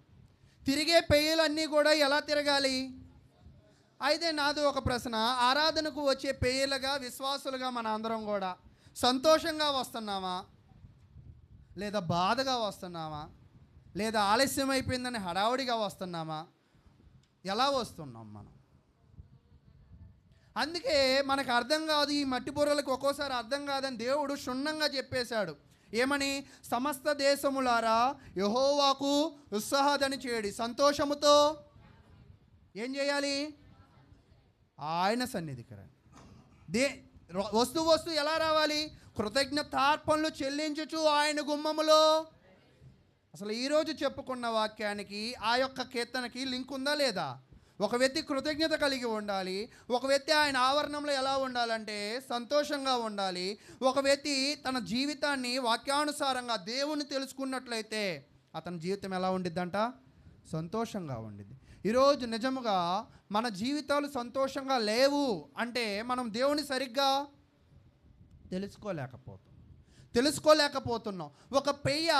తిరిగే పెయ్యలన్నీ కూడా ఎలా తిరగాలి? అయితే నాది ఒక ప్రశ్న. ఆరాధనకు వచ్చే పెయ్యలుగా, విశ్వాసులుగా మన అందరం కూడా సంతోషంగా వస్తున్నామా? లేదా బాధగా వస్తున్నామా? లేదా ఆలస్యం అయిపోయిందని హడావుడిగా వస్తున్నామా? ఎలా వస్తున్నాం మనం? అందుకే మనకు అర్థం కాదు. ఈ మట్టి బుర్రలకు ఒక్కోసారి అర్థం కాదని దేవుడు క్షుణ్ణంగా చెప్పేశాడు. ఏమని? సమస్త దేశములారా యెహోవాకు ఉత్సాహధ్వని చేయడి, సంతోషముతో ఏం చేయాలి? ఆయన సన్నిధికి రండి. వస్తు ఎలా రావాలి? కృతజ్ఞతార్పణలు చెల్లించుచు ఆయన గుమ్మములో. అసలు ఈరోజు చెప్పుకున్న వాక్యానికి ఆ యొక్క కీర్తనకి లింక్ ఉందా లేదా? ఒక వ్యక్తి కృతజ్ఞత కలిగి ఉండాలి. ఒక వ్యక్తి ఆయన ఆవరణంలో ఎలా ఉండాలంటే సంతోషంగా ఉండాలి. ఒక వ్యక్తి తన జీవితాన్ని వాక్యానుసారంగా దేవుని తెలుసుకున్నట్లయితే అతని జీవితం ఎలా ఉండిద్దంట? సంతోషంగా ఉండిద్ది. ఈరోజు నిజముగా మన జీవితాలు సంతోషంగా లేవు అంటే మనం దేవుని సరిగ్గా తెలుసుకోలేకపోతున్నాం. ఒక పెయ్య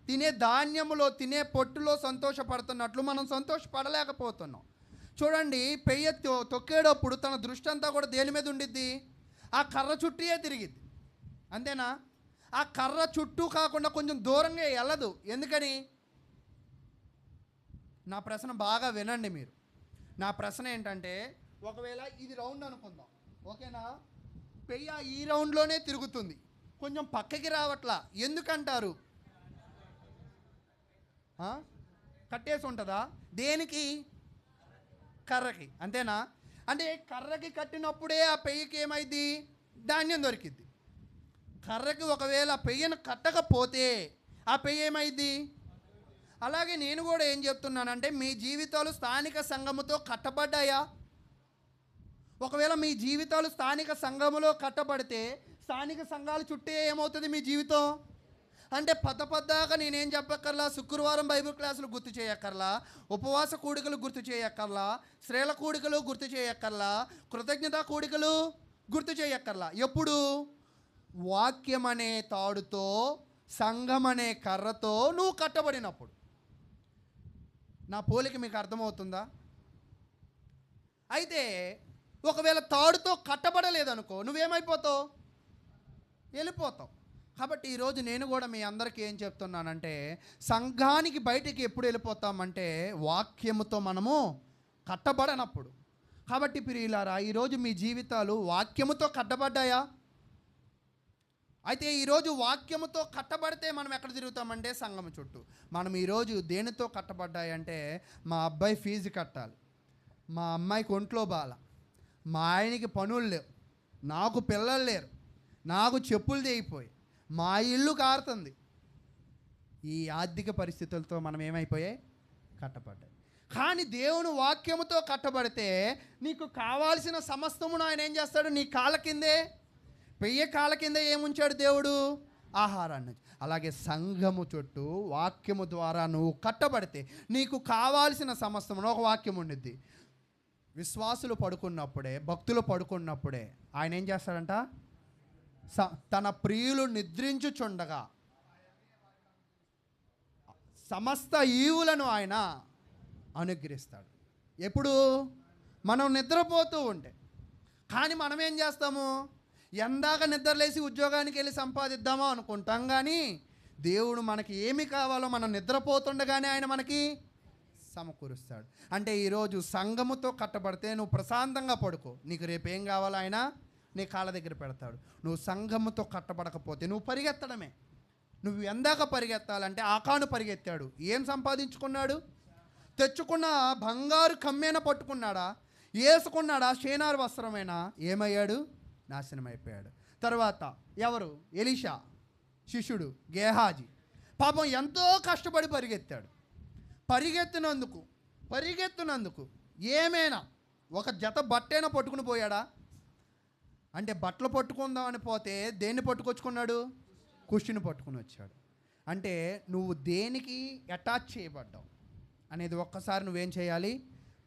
తినే ధాన్యములో, తినే పొట్టులో సంతోషపడుతున్నట్లు మనం సంతోషపడలేకపోతున్నాం. చూడండి, పెయ్య తొక్కేటప్పుడు తన దృష్టి అంతా కూడా దేని మీద ఉండిద్ది? ఆ కర్ర చుట్టూయే తిరిగిద్ది. అంతేనా? ఆ కర్ర చుట్టూ కాకుండా కొంచెం దూరంగా వెళ్ళదు. ఎందుకని? నా ప్రశ్న బాగా వినండి మీరు. నా ప్రశ్న ఏంటంటే, ఒకవేళ ఇది రౌండ్ అనుకుందాం, ఓకేనా? పెయ్య ఈ రౌండ్లోనే తిరుగుతుంది, కొంచెం పక్కకి రావట్లా. ఎందుకంటారు? కట్టేసి ఉంటుందా? దేనికి? కర్రకి. అంతేనా? అంటే కర్రకి కట్టినప్పుడే ఆ పెయ్యకి ఏమైంది? ధాన్యం దొరికిద్ది. కర్రకి ఒకవేళ పెయ్యను కట్టకపోతే ఆ పెయ్య ఏమైంది? అలాగే నేను కూడా ఏం చెప్తున్నానంటే, మీ జీవితాలు స్థానిక సంఘముతో కట్టబడ్డాయా? ఒకవేళ మీ జీవితాలు స్థానిక సంఘములో కట్టబడితే స్థానిక సంఘాల చుట్టే ఏమవుతుంది మీ జీవితం? అంటే పద్దగా నేనేం చెప్పక్కర్లా. శుక్రవారం బైబిల్ క్లాసులు గుర్తు చేయక్కర్లా, ఉపవాస కూడికలు గుర్తు చేయక్కర్లా, స్త్రీల కూడికలు గుర్తు చేయక్కర్లా, కృతజ్ఞతా కూడికలు గుర్తు చేయక్కర్లా. ఎప్పుడు? వాక్యం అనే తాడుతో, సంఘం అనే కర్రతో నువ్వు కట్టబడినప్పుడు. నా పోలిక మీకు అర్థమవుతుందా? అయితే ఒకవేళ తాడుతో కట్టబడలేదనుకో, నువ్వేమైపోతావు? వెళ్ళిపోతావు. కాబట్టి ఈరోజు నేను కూడా మీ అందరికీ ఏం చెప్తున్నానంటే, సంఘానికి బయటికి ఎప్పుడు వెళ్ళిపోతామంటే వాక్యముతో మనము కట్టబడనప్పుడు. కాబట్టి ప్రియులారా, ఈరోజు మీ జీవితాలు వాక్యముతో కట్టబడ్డాయా? అయితే ఈరోజు వాక్యముతో కట్టబడితే మనం ఎక్కడ తిరుగుతామంటే సంఘం చుట్టూ. మనం ఈరోజు దేనితో కట్టబడ్డాయంటే, మా అబ్బాయి ఫీజు కట్టాలి, మా అమ్మాయికి ఒంట్లో బాల, మా ఆయనకి పనులు లేవు, నాకు పిల్లలు లేరు, నాకు చెప్పులు తెగిపోయి, మా ఇల్లు కారుతుంది. ఈ ఆర్థిక పరిస్థితులతో మనం ఏమైపోయాయి? కట్టబడ్డాయి. కానీ దేవుని వాక్యముతో కట్టబడితే నీకు కావాల్సిన సమస్తమును ఆయన ఏం చేస్తాడు? నీ కాళ్ళ కిందే, పెయ్య కాళ్ళ కింద ఏముంచాడు దేవుడు? ఆహారాన్ని. అలాగే సంఘము చుట్టూ వాక్యము ద్వారా నువ్వు కట్టబడితే నీకు కావాల్సిన సమస్తమును, ఒక వాక్యం ఉండిద్ది. విశ్వాసులు పడుకున్నప్పుడే, భక్తులు పడుకున్నప్పుడే ఆయన ఏం చేస్తాడంట? తన ప్రియులు నిద్రించుచుండగా సమస్త ఈవులను ఆయన అనుగ్రహిస్తాడు. ఎప్పుడు? మనం నిద్రపోతూ ఉంటే. కానీ మనం ఏం చేస్తాము? ఎందాక నిద్రలేసి ఉద్యోగానికి వెళ్ళి సంపాదిద్దామో అనుకుంటాం. కానీ దేవుడు మనకి ఏమి కావాలో మనం నిద్రపోతుండగానే ఆయన మనకి సమకూరుస్తాడు. అంటే ఈరోజు సంఘముతో కట్టబడితే నువ్వు ప్రశాంతంగా పడుకో, నీకు రేపు ఏం కావాలో ఆయన నీ కాళ్ళ దగ్గర పెడతాడు. నువ్వు సంఘముతో కట్టబడకపోతే నువ్వు పరిగెత్తడమే. నువ్వు ఎందాక పరిగెత్తాలంటే ఆకాను పరిగెత్తాడు. ఏం సంపాదించుకున్నాడు? తెచ్చుకున్న బంగారు కమ్మేన పట్టుకున్నాడా? వేసుకున్నాడా షేనారు వస్త్రమైనా ఏమయ్యాడు? నాశనం అయిపోయాడు. తర్వాత ఎవరు? ఎలీషా శిష్యుడు గేహాజీ. పాపం ఎంతో కష్టపడి పరిగెత్తినందుకు ఏమైనా ఒక జత బట్టైనా పట్టుకుని పోయాడా? అంటే బట్టలు పట్టుకుందామని పోతే దేన్ని పట్టుకొచ్చుకున్నాడు? కుష్టిని పట్టుకుని వచ్చాడు. అంటే నువ్వు దేనికి అటాచ్ చేయబడ్డావు అనేది ఒక్కసారి నువ్వేం చేయాలి?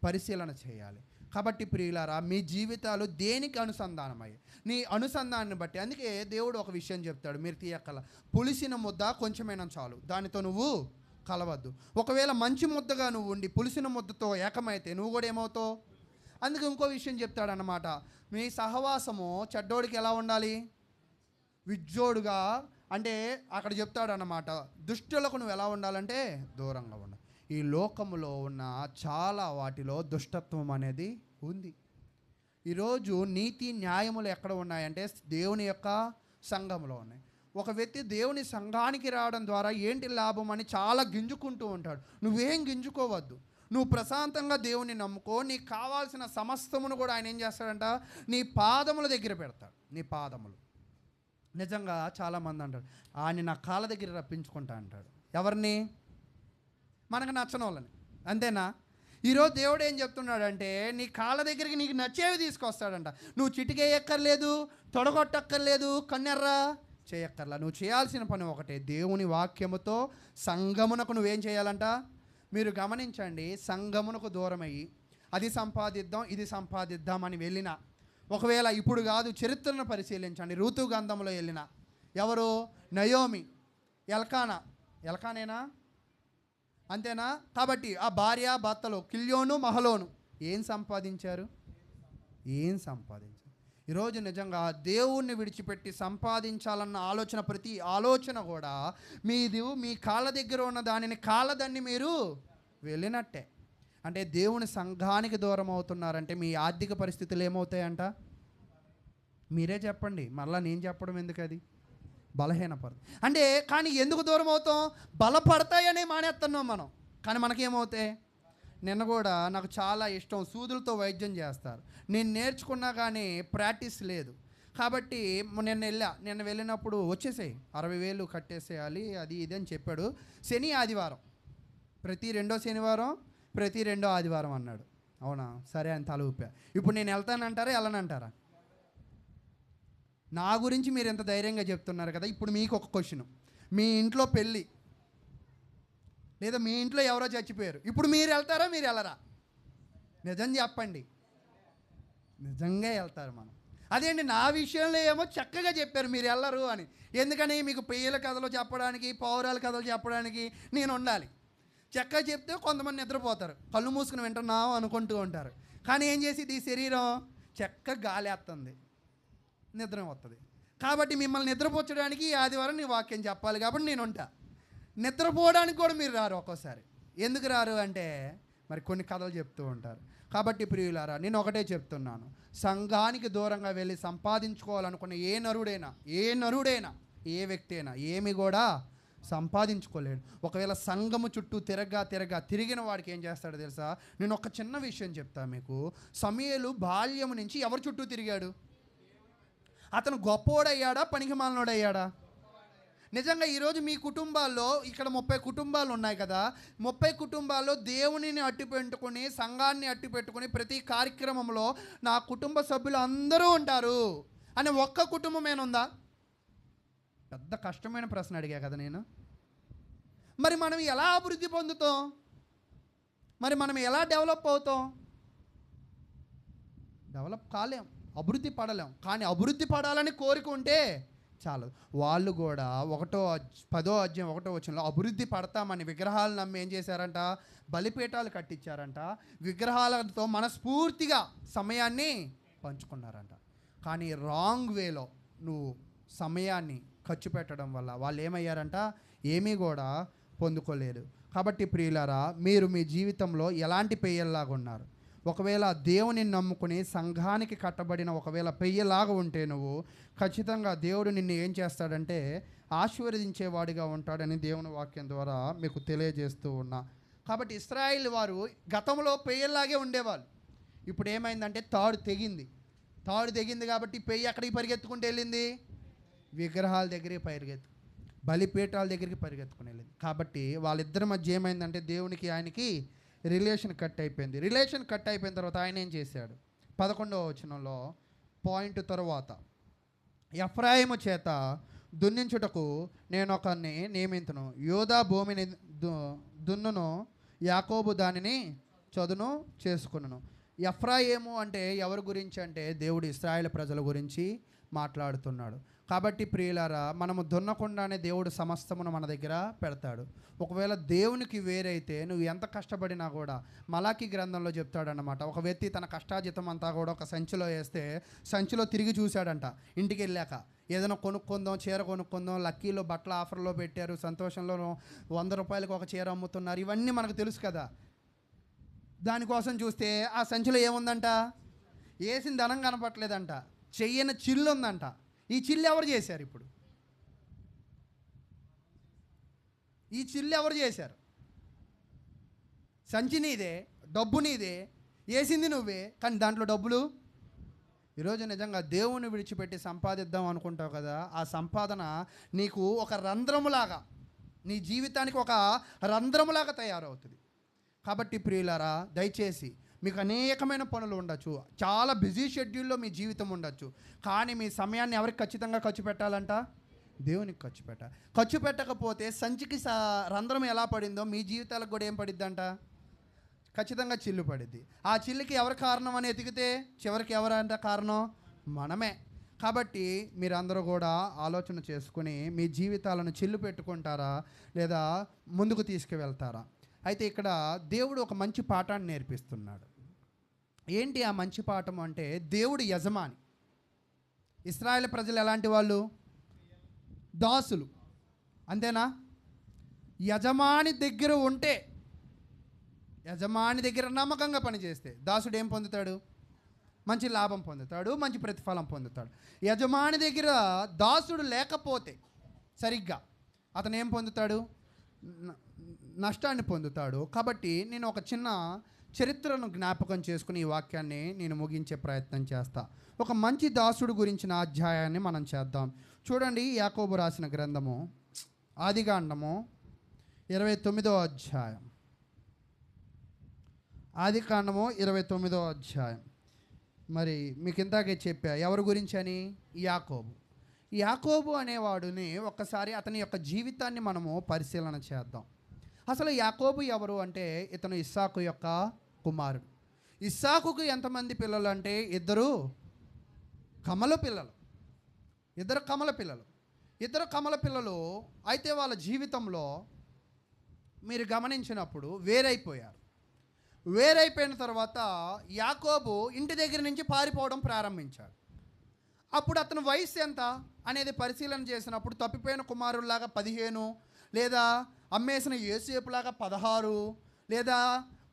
పరిశీలన చేయాలి. కాబట్టి ప్రియులారా, మీ జీవితాలు దేనికి అనుసంధానమయ్యాయి? నీ అనుసంధానాన్ని బట్టి. అందుకే దేవుడు ఒక విషయం చెప్తాడు, మీరు తీయక్కల. పులిసిన ముద్ద కొంచెమైనా చాలు, దానితో నువ్వు కలవద్దు. ఒకవేళ మంచి ముద్దగా నువ్వు ఉండి పులిసిన ముద్దతో ఏకమైతే నువ్వు కూడా ఏమవుతావు? అందుకే ఇంకో విషయం చెప్తాడనమాట, మీ సహవాసము చెడ్డోడికి ఎలా ఉండాలి? విజ్జోడుగా. అంటే అక్కడ చెప్తాడన్నమాట, దుష్టులకు నువ్వు ఎలా ఉండాలంటే దూరంగా ఉండాలి. ఈ లోకములో ఉన్న చాలా వాటిలో దుష్టత్వం అనేది ఉంది. ఈరోజు నీతి న్యాయములు ఎక్కడ ఉన్నాయంటే దేవుని యొక్క సంఘంలో ఉన్నాయి. ఒక వ్యక్తి దేవుని సంఘానికి రావడం ద్వారా ఏంటి లాభం అని చాలా గింజుకుంటూ ఉంటాడు. నువ్వేం గింజుకోవద్దు, నువ్వు ప్రశాంతంగా దేవుని నమ్ముకో. నీకు కావాల్సిన సమస్తమును కూడా ఆయన ఏం చేస్తాడంట? నీ పాదముల దగ్గర పెడతాడు. నీ పాదములు. నిజంగా చాలామంది అంటాడు, ఆయన నా కాళ్ళ దగ్గర రప్పించుకుంటా అంటాడు. ఎవరిని? మనకు నచ్చని వాళ్ళని. అంతేనా? ఈరోజు దేవుడు ఏం చెప్తున్నాడంటే, నీ కాళ్ళ దగ్గరికి నీకు నచ్చేవి తీసుకొస్తాడంట. నువ్వు చిటికేయక్కర్లేదు, తొడగొట్టక్కర్లేదు, కన్నెర్రా చేయక్కర్లా. నువ్వు చేయాల్సిన పని ఒకటే, దేవుని వాక్యముతో సంఘమునకు నువ్వేం చేయాలంట? మీరు గమనించండి, సంఘమునకు దూరమయ్యి అది సంపాదిద్దాం ఇది సంపాదిద్దాం అని వెళ్ళిన, ఒకవేళ ఇప్పుడు కాదు చరిత్రను పరిశీలించండి, ఋతు గ్రంథంలో వెళ్ళిన ఎవరు? నయోమి, ఎల్కానేనా? అంతేనా? కాబట్టి ఆ భార్య భర్తలు కిల్యోను మహలోను ఏం సంపాదించారు? ఈరోజు నిజంగా దేవుణ్ణి విడిచిపెట్టి సంపాదించాలన్న ఆలోచన, ప్రతి ఆలోచన కూడా మీ కాళ్ళ దగ్గర ఉన్న దానిని కాళ్ళదాన్ని మీరు వెళ్ళినట్టే. అంటే దేవుని సంఘానికి దూరం అవుతున్నారంటే మీ ఆర్థిక పరిస్థితులు ఏమవుతాయంట? మీరే చెప్పండి, మళ్ళీ నేను చెప్పడం ఎందుకు? అది బలహీనపడదు అంటే. కానీ ఎందుకు దూరం అవుతాం? బలపడతాయనే మానేస్తున్నాం మనం. కానీ మనకేమవుతాయి? నిన్న కూడా నాకు చాలా ఇష్టం, సూదులతో వైద్యం చేస్తారు. నేను నేర్చుకున్నా కానీ ప్రాక్టీస్ లేదు. కాబట్టి నిన్న వెళ్ళినప్పుడు వచ్చేసాయి 60,000 కట్టేసేయాలి అది ఇది అని చెప్పాడు. శని ఆదివారం, ప్రతి రెండో శనివారం ప్రతి రెండో ఆదివారం అన్నాడు. అవునా, సరే అని తల ఊపా. ఇప్పుడు నేను వెళ్తానంటారా వెళ్ళనంటారా? నా గురించి మీరు ఎంత ధైర్యంగా చెప్తున్నారు కదా. ఇప్పుడు మీకు ఒక క్వశ్చన్, మీ ఇంట్లో పెళ్ళి లేదా మీ ఇంట్లో ఎవరో చచ్చిపోయారు, ఇప్పుడు మీరు వెళ్తారా మీరు వెళ్ళరా? నిజం చెప్పండి. నిజంగా వెళ్తారు మనం. అదేంటి నా విషయంలో ఏమో చక్కగా చెప్పారు మీరు వెళ్ళరు అని. ఎందుకని? మీకు పెయ్యల కథలు చెప్పడానికి, పౌరాల కథలు చెప్పడానికి నేను ఉండాలి. చక్కగా చెప్తే కొంతమంది నిద్రపోతారు, కళ్ళు మూసుకుని వింటున్నాం అనుకుంటూ ఉంటారు. కానీ ఏం చేసేది? ఈ శరీరం చక్కగా గాలేస్తుంది, నిద్ర వస్తుంది. కాబట్టి మిమ్మల్ని నిద్రపోచడానికి ఈ ఆదివారం నీ వాక్యం చెప్పాలి కాబట్టి నేను ఉంటా. నిద్రపోవడానికి కూడా మీరు రారు ఒక్కోసారి. ఎందుకు రారు అంటే మరి కొన్ని కథలు చెప్తూ ఉంటారు. కాబట్టి ప్రియులారా, నేను ఒకటే చెప్తున్నాను, సంఘానికి దూరంగా వెళ్ళి సంపాదించుకోవాలనుకున్న ఏ నరుడైనా ఏ వ్యక్తి అయినా ఏమి కూడా సంపాదించుకోలేడు. ఒకవేళ సంఘము చుట్టూ తిరిగిన వాడికి ఏం చేస్తాడో తెలుసా? నేను ఒక చిన్న విషయం చెప్తాను మీకు. సమూయేలు బాల్యము నుంచి ఎవరి చుట్టూ తిరిగాడు? అతను గొప్పోడయ్యాడా పనికిమాలినోడయ్యాడా? నిజంగా ఈరోజు మీ కుటుంబాల్లో, ఇక్కడ 30 కుటుంబాలు ఉన్నాయి కదా, 30 కుటుంబాల్లో దేవునిని అట్టు పెట్టుకుని, సంఘాన్ని అట్టు పెట్టుకుని ప్రతి కార్యక్రమంలో నా కుటుంబ సభ్యులు అందరూ ఉంటారు అని ఒక్క కుటుంబమేనుందా? పెద్ద కష్టమైన ప్రశ్న అడిగా కదా నేను. మరి మనం ఎలా అభివృద్ధి పొందుతాం? మరి మనం ఎలా డెవలప్ అవుతాం? డెవలప్ కాలేం, అభివృద్ధి పడలేం. కానీ అభివృద్ధి పడాలని కోరిక ఉంటే చాలు. వాళ్ళు కూడా 10వ అధ్యాయం 1వ వచనంలో అభివృద్ధి పడతామని విగ్రహాలు నమ్మి ఏం చేశారంట? బలిపీఠాలు కట్టించారంట. విగ్రహాలతో మనస్ఫూర్తిగా సమయాన్ని పంచుకున్నారంట. కానీ రాంగ్ వేలో నువ్వు సమయాన్ని ఖర్చు పెట్టడం వల్ల వాళ్ళు ఏమయ్యారంట? ఏమీ కూడా పొందుకోలేరు. కాబట్టి ప్రియులారా, మీరు మీ జీవితంలో ఎలాంటి పెయ్యల్లాగా ఉన్నారు? ఒకవేళ దేవుని నమ్ముకుని సంఘానికి కట్టబడిన ఒకవేళ పెయ్యలాగా ఉంటే నువ్వు ఖచ్చితంగా దేవుడు నిన్ను ఏం చేస్తాడంటే ఆశీర్వదించేవాడిగా ఉంటాడని దేవుని వాక్యం ద్వారా మీకు తెలియజేస్తూ ఉన్నా. కాబట్టి ఇశ్రాయేలు వారు గతంలో పెయ్యల్లాగే ఉండేవాళ్ళు. ఇప్పుడు ఏమైందంటే తాడు తెగింది కాబట్టి పెయ్యి ఎక్కడికి పరిగెత్తుకుంటూ వెళ్ళింది? విగ్రహాల దగ్గరికి బలిపీఠాల దగ్గరికి పరిగెత్తుకుని వెళ్ళింది. కాబట్టి వాళ్ళిద్దరి మధ్య ఏమైందంటే దేవునికి ఆయనకి రిలేషన్ కట్ అయిపోయిన తర్వాత ఆయన ఏం చేశాడు? 11వ వచనంలో పాయింట్ తరువాత, ఎఫ్రాయిము చేత దున్నించుటకు నేను ఒకరిని నియమింతును, యోధా భూమిని దున్నును, యాకోబు దానిని చదును చేసుకును. ఎఫ్రాయిము అంటే ఎవరి గురించి అంటే దేవుడు ఇశ్రాయేలు ప్రజల గురించి మాట్లాడుతున్నాడు. కాబట్టి ప్రియులారా, మనము దున్నకుండానే దేవుడు సమస్తమును మన దగ్గర పెడతాడు. ఒకవేళ దేవునికి వేరైతే నువ్వు ఎంత కష్టపడినా కూడా, మలాకి గ్రంథంలో చెప్తాడనమాట, ఒక వ్యక్తి తన కష్టాజితం అంతా కూడా ఒక సంచిలో వేస్తే సంచిలో తిరిగి చూశాడంట. ఇంటికి వెళ్ళాక ఏదైనా కొనుక్కుందాం, చీర కొనుక్కుందాం, లక్కీలో బట్టల ఆఫర్లో పెట్టారు, సంతోషంలో 100 రూపాయలకు ఒక చీర అమ్ముతున్నారు, ఇవన్నీ మనకు తెలుసు కదా. దానికోసం చూస్తే ఆ సంచిలో ఏముందంట? వేసిన ధనం కనపట్లేదంట, చెయ్యని చిల్లు ఉందంట. ఈ చిల్లు ఎవరు చేశారు? ఇప్పుడు ఈ చిల్లు ఎవరు చేశారు? సంచి నీదే, డబ్బు నీదే, వేసింది నువ్వే, కానీ దాంట్లో డబ్బులు. ఈరోజు నిజంగా దేవుని విడిచిపెట్టి సంపాదిద్దాం అనుకుంటావు కదా, ఆ సంపాదన నీకు ఒక రంధ్రములాగా, నీ జీవితానికి ఒక రంధ్రములాగా తయారవుతుంది. కాబట్టి ప్రియులారా, దయచేసి మీకు అనేకమైన పనులు ఉండొచ్చు, చాలా బిజీ షెడ్యూల్లో మీ జీవితం ఉండొచ్చు, కానీ మీ సమయాన్ని ఎవరికి ఖచ్చితంగా ఖర్చు పెట్టాలంట? దేవునికి ఖర్చు పెట్టకపోతే సంచికి రంధ్రం ఎలా పడిందో మీ జీవితాలకు కూడా ఏం పడిద్దంట? ఖచ్చితంగా చిల్లు పడిద్ది. ఆ చిల్లుకి ఎవరు కారణం అని ఎతికితే చివరికి ఎవరంట కారణం? మనమే. కాబట్టి మీరందరూ కూడా ఆలోచన చేసుకుని మీ జీవితాలను చిల్లు పెట్టుకుంటారా లేదా ముందుకు తీసుకువెళ్తారా? అయితే ఇక్కడ దేవుడు ఒక మంచి పాఠాన్ని నేర్పిస్తున్నాడు. ఏంటి ఆ మంచి పాఠం అంటే, దేవుడు యజమాని. ఇశ్రాయేలు ప్రజలు ఎలాంటి వాళ్ళు? దాసులు, అంతేనా? యజమాని దగ్గర ఉంటే, యజమాని దగ్గర నమ్మకంగా పనిచేస్తే దాసుడు ఏం పొందుతాడు? మంచి లాభం పొందుతాడు, మంచి ప్రతిఫలం పొందుతాడు. యజమాని దగ్గర దాసుడు లేకపోతే సరిగ్గా అతను ఏం పొందుతాడు? నష్టాన్ని పొందుతాడు. కాబట్టి నేను ఒక చిన్న చరిత్రను జ్ఞాపకం చేసుకుని ఈ వాక్యాన్ని నేను ముగించే ప్రయత్నం చేస్తా. ఒక మంచి దాసుడు గురించిన అధ్యాయాన్ని మనం చేద్దాం. చూడండి, యాకోబు రాసిన గ్రంథము ఆదికాండము 29వ అధ్యాయం. ఆదికాండము 29వ అధ్యాయం. మరి మీకు ఇందాకే చెప్పా ఎవరి గురించి అని? యాకోబు అనేవాడుని ఒక్కసారి అతని యొక్క జీవితాన్ని మనము పరిశీలన చేద్దాం. అసలు యాకోబు ఎవరు అంటే, ఇతను ఇస్సాకు యొక్క కుమారుడు. ఇస్సాకుకు ఎంతమంది పిల్లలు అంటే ఇద్దరు కమల పిల్లలు. అయితే వాళ్ళ జీవితంలో మీరు గమనించినప్పుడు వేరైపోయిన తర్వాత యాకోబు ఇంటి దగ్గర నుంచి పారిపోవడం ప్రారంభించాడు. అప్పుడు అతని వయసు ఎంత అనేది పరిశీలన చేసినప్పుడు తప్పిపోయిన కుమారుల్లాగా 15, లేదా అమ్మేసిన యోసేపులాగా 16, లేదా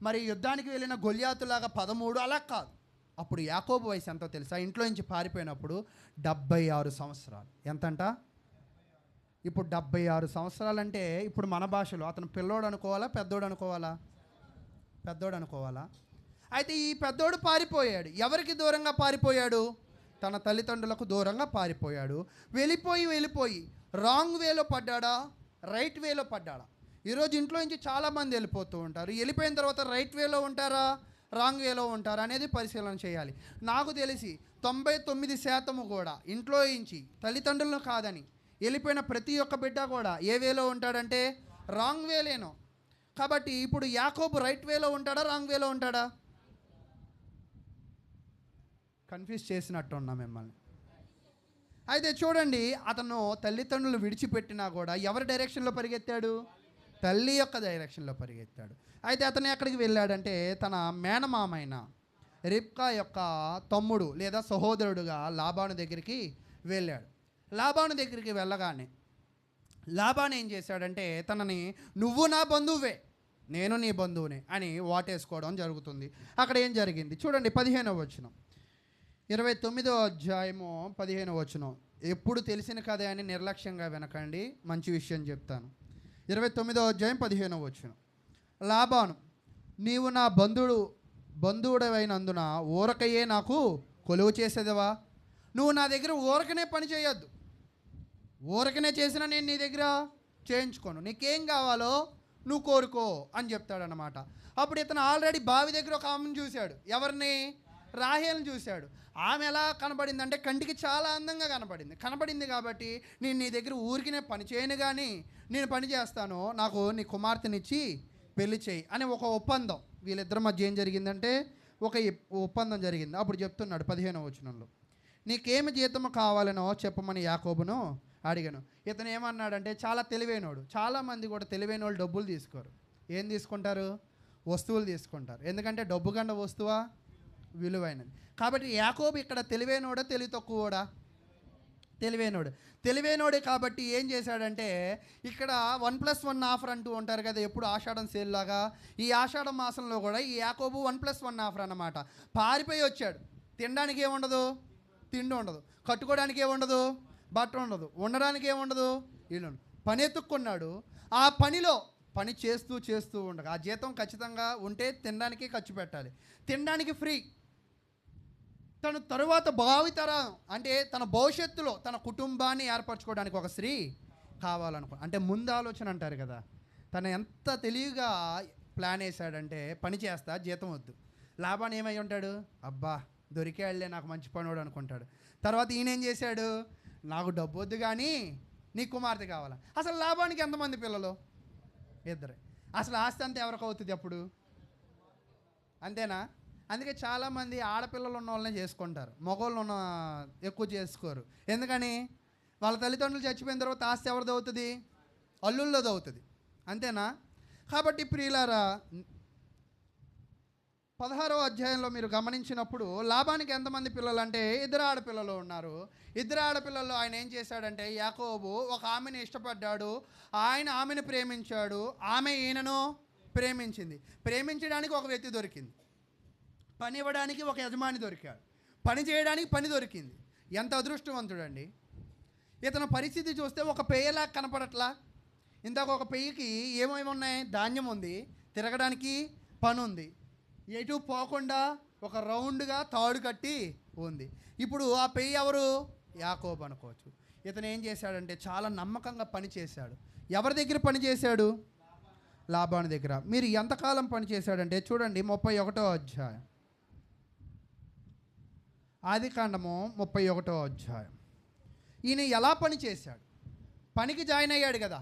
మరి యుద్ధానికి వెళ్ళిన గొల్యాతులాగా 13, అలా కాదు. అప్పుడు యాకోబు వయసు ఎంతో తెలుసా? ఇంట్లో నుంచి పారిపోయినప్పుడు 76 సంవత్సరాలు. ఎంతంట? ఇప్పుడు 76 సంవత్సరాలు అంటే ఇప్పుడు మన భాషలో అతను పిల్లోడు అనుకోవాలా, పెద్దోడు అనుకోవాలా? అయితే ఈ పెద్దోడు పారిపోయాడు. ఎవరికి దూరంగా పారిపోయాడు? తన తల్లిదండ్రులకు దూరంగా పారిపోయాడు. వెళ్ళిపోయి రాంగ్ వేలో పడ్డాడా, రైట్ వేలో పడ్డాడా? ఈరోజు ఇంట్లో నుంచి చాలామంది వెళ్ళిపోతూ ఉంటారు. వెళ్ళిపోయిన తర్వాత రైట్ వేలో ఉంటారా, రాంగ్ వేలో ఉంటారా అనేది పరిశీలన చేయాలి. నాకు తెలిసి 99% కూడా ఇంట్లో నుంచి తల్లిదండ్రులను కాదని వెళ్ళిపోయిన ప్రతి ఒక్క బిడ్డ కూడా ఏ వేలో ఉంటాడంటే రాంగ్ వేలేనో. కాబట్టి ఇప్పుడు యాకోబు రైట్ వేలో ఉంటాడా, రాంగ్ వేలో ఉంటాడా? కన్ఫ్యూజ్ చేసినట్టున్నా మిమ్మల్ని. అయితే చూడండి, అతను తల్లిదండ్రులు విడిచిపెట్టినా కూడా ఎవరి డైరెక్షన్లో పరిగెత్తాడు? తల్లి యొక్క డైరెక్షన్లో పరిగెత్తాడు. అయితే అతను ఎక్కడికి వెళ్ళాడంటే తన మేనమామైన రిబ్కా యొక్క తమ్ముడు లేదా సహోదరుడుగా లాబాను దగ్గరికి వెళ్ళాడు. లాబాను దగ్గరికి వెళ్ళగానే లాబాను ఏం చేశాడంటే తనని నువ్వు నా బంధువే, నేను నీ బంధువునే అని వాటేసుకోవడం జరుగుతుంది. అక్కడ ఏం జరిగింది చూడండి, 15వ వచనం, 29వ అధ్యాయము 15వ వచనం. ఎప్పుడు తెలిసిన కథ అని నిర్లక్ష్యంగా వినకండి, మంచి విషయం చెప్తాను. 29వ అధ్యాయం 15వ వచనం. లాబాను, నీవు నా బంధుడు బంధువుడవైనందున ఊరకయే నాకు కొలువు చేసేదవా? నువ్వు నా దగ్గర ఊరకనే పని చేయొద్దు. ఊరకనే చేసినా నేను నీ దగ్గర చేయించుకోను. నీకేం కావాలో నువ్వు కోరుకో అని చెప్తాడనమాట. అప్పుడు ఇతను ఆల్రెడీ బావి దగ్గర ఒక ఆమెను చూశాడు. ఎవరిని? రాహేల్ని చూశాడు. ఆమె ఎలా కనబడిందంటే కంటికి చాలా అందంగా కనబడింది కాబట్టి నేను నీ దగ్గర ఊరికినే పని చేయను, కానీ నేను పని చేస్తాను, నాకు నీ కుమార్తెనిచ్చి పెళ్లి చేయి అని ఒక ఒప్పందం. వీళ్ళిద్దరి మధ్య ఏం జరిగిందంటే ఒక ఒప్పందం జరిగింది. అప్పుడు చెప్తున్నాడు 15వ వచనంలో, నీకేమి జీతము కావాలనో చెప్పమని యాకోబును అడిగాను. ఇతను ఏమన్నాడంటే చాలా తెలివైనోడు. చాలామంది కూడా తెలివైన వాళ్ళు డబ్బులు తీసుకోరు. ఏం తీసుకుంటారు? వస్తువులు తీసుకుంటారు. ఎందుకంటే డబ్బు కన్నా వస్తువా విలువైనది. కాబట్టి యాకోబు ఇక్కడ తెలివైనోడా తెలివి తక్కువోడా? తెలివైనోడే. కాబట్టి ఏం చేశాడంటే ఇక్కడ 1+1 ఆఫర్ అంటూ ఉంటారు కదా, ఎప్పుడు ఆషాఢం సేల్ లాగా. ఈ ఆషాఢం మాసంలో కూడా ఈ యాకోబు 1+1 ఆఫర్ అన్నమాట. పారిపోయి వచ్చాడు. తినడానికి ఏముండదు, తిండి ఉండదు. కట్టుకోవడానికి ఏముండదు, బట్ట ఉండదు. ఉండడానికి ఏముండదు, ఇల్లు. పని ఎత్తుక్కున్నాడు. ఆ పనిలో పని చేస్తూ ఉండగా ఆ జీతం ఖచ్చితంగా ఉంటే తినడానికి ఖర్చు పెట్టాలి. తినడానికి ఫ్రీ. తను తరువాత భావితరం అంటే తన భవిష్యత్తులో తన కుటుంబాన్ని ఏర్పరచుకోవడానికి ఒక స్త్రీ అంటే ముందు ఆలోచన అంటారు కదా. తను ఎంత తెలివిగా ప్లాన్ వేశాడంటే పని చేస్తా జీతం వద్దు. లాభాన్ని ఏమై ఉంటాడు? అబ్బా దొరికేళ్లే నాకు మంచి పనోడు అనుకుంటాడు. తర్వాత ఈయనేం చేశాడు? నాకు డబ్బు వద్దు కానీ నీ కుమార్తె కావాలా. అసలు లాభానికి ఎంతమంది పిల్లలు? 2. అసలు ఆస్తి అంతా ఎవరికి అవుతుంది అప్పుడు? అంతేనా? అందుకే చాలామంది ఆడపిల్లలు ఉన్న వాళ్ళనే చేసుకుంటారు, మగవాళ్ళు ఉన్న ఎక్కువ చేసుకోరు. ఎందుకని? వాళ్ళ తల్లిదండ్రులు చచ్చిపోయిన తర్వాత ఆస్తి ఎవరిది అవుతుంది? అల్లుళ్ళది అవుతుంది. అంతేనా? కాబట్టి ప్రియులారా 16వ అధ్యాయంలో మీరు గమనించినప్పుడు లాభానికి ఎంతమంది పిల్లలు అంటే 2 ఆడపిల్లలు ఉన్నారు. 2 ఆడపిల్లల్లో ఆయన ఏం చేశాడంటే యాకోబు ఒక ఆమెను ఇష్టపడ్డాడు. ఆయన ఆమెను ప్రేమించాడు. ఆమె ఈయనను ప్రేమించింది. ప్రేమించడానికి ఒక వ్యక్తి దొరికింది. పని ఇవ్వడానికి ఒక యజమాని దొరికాడు. పని చేయడానికి పని దొరికింది. ఎంత అదృష్టవంతుడండి. ఇతని పరిస్థితి చూస్తే ఒక పెయ్యలా కనపడట్లా. ఇందాక ఒక పెయ్యికి ఏమేమి ఉన్నాయి? ధాన్యం ఉంది, తిరగడానికి పని ఉంది, ఎటు పోకుండా ఒక రౌండ్గా తాడు కట్టి ఉంది. ఇప్పుడు ఆ పెయ్యి ఎవరు? యాకోబు అనుకోవచ్చు. ఇతను ఏం చేశాడంటే చాలా నమ్మకంగా పని చేశాడు. ఎవరి దగ్గర పని చేశాడు? లాబాను దగ్గర. మీరు ఎంతకాలం పని చేశాడంటే చూడండి 31వ అధ్యాయం, ఆదికాండము 31వ అధ్యాయం. ఈయన ఎలా పని చేశాడు? పనికి జాయిన్ అయ్యాడు కదా.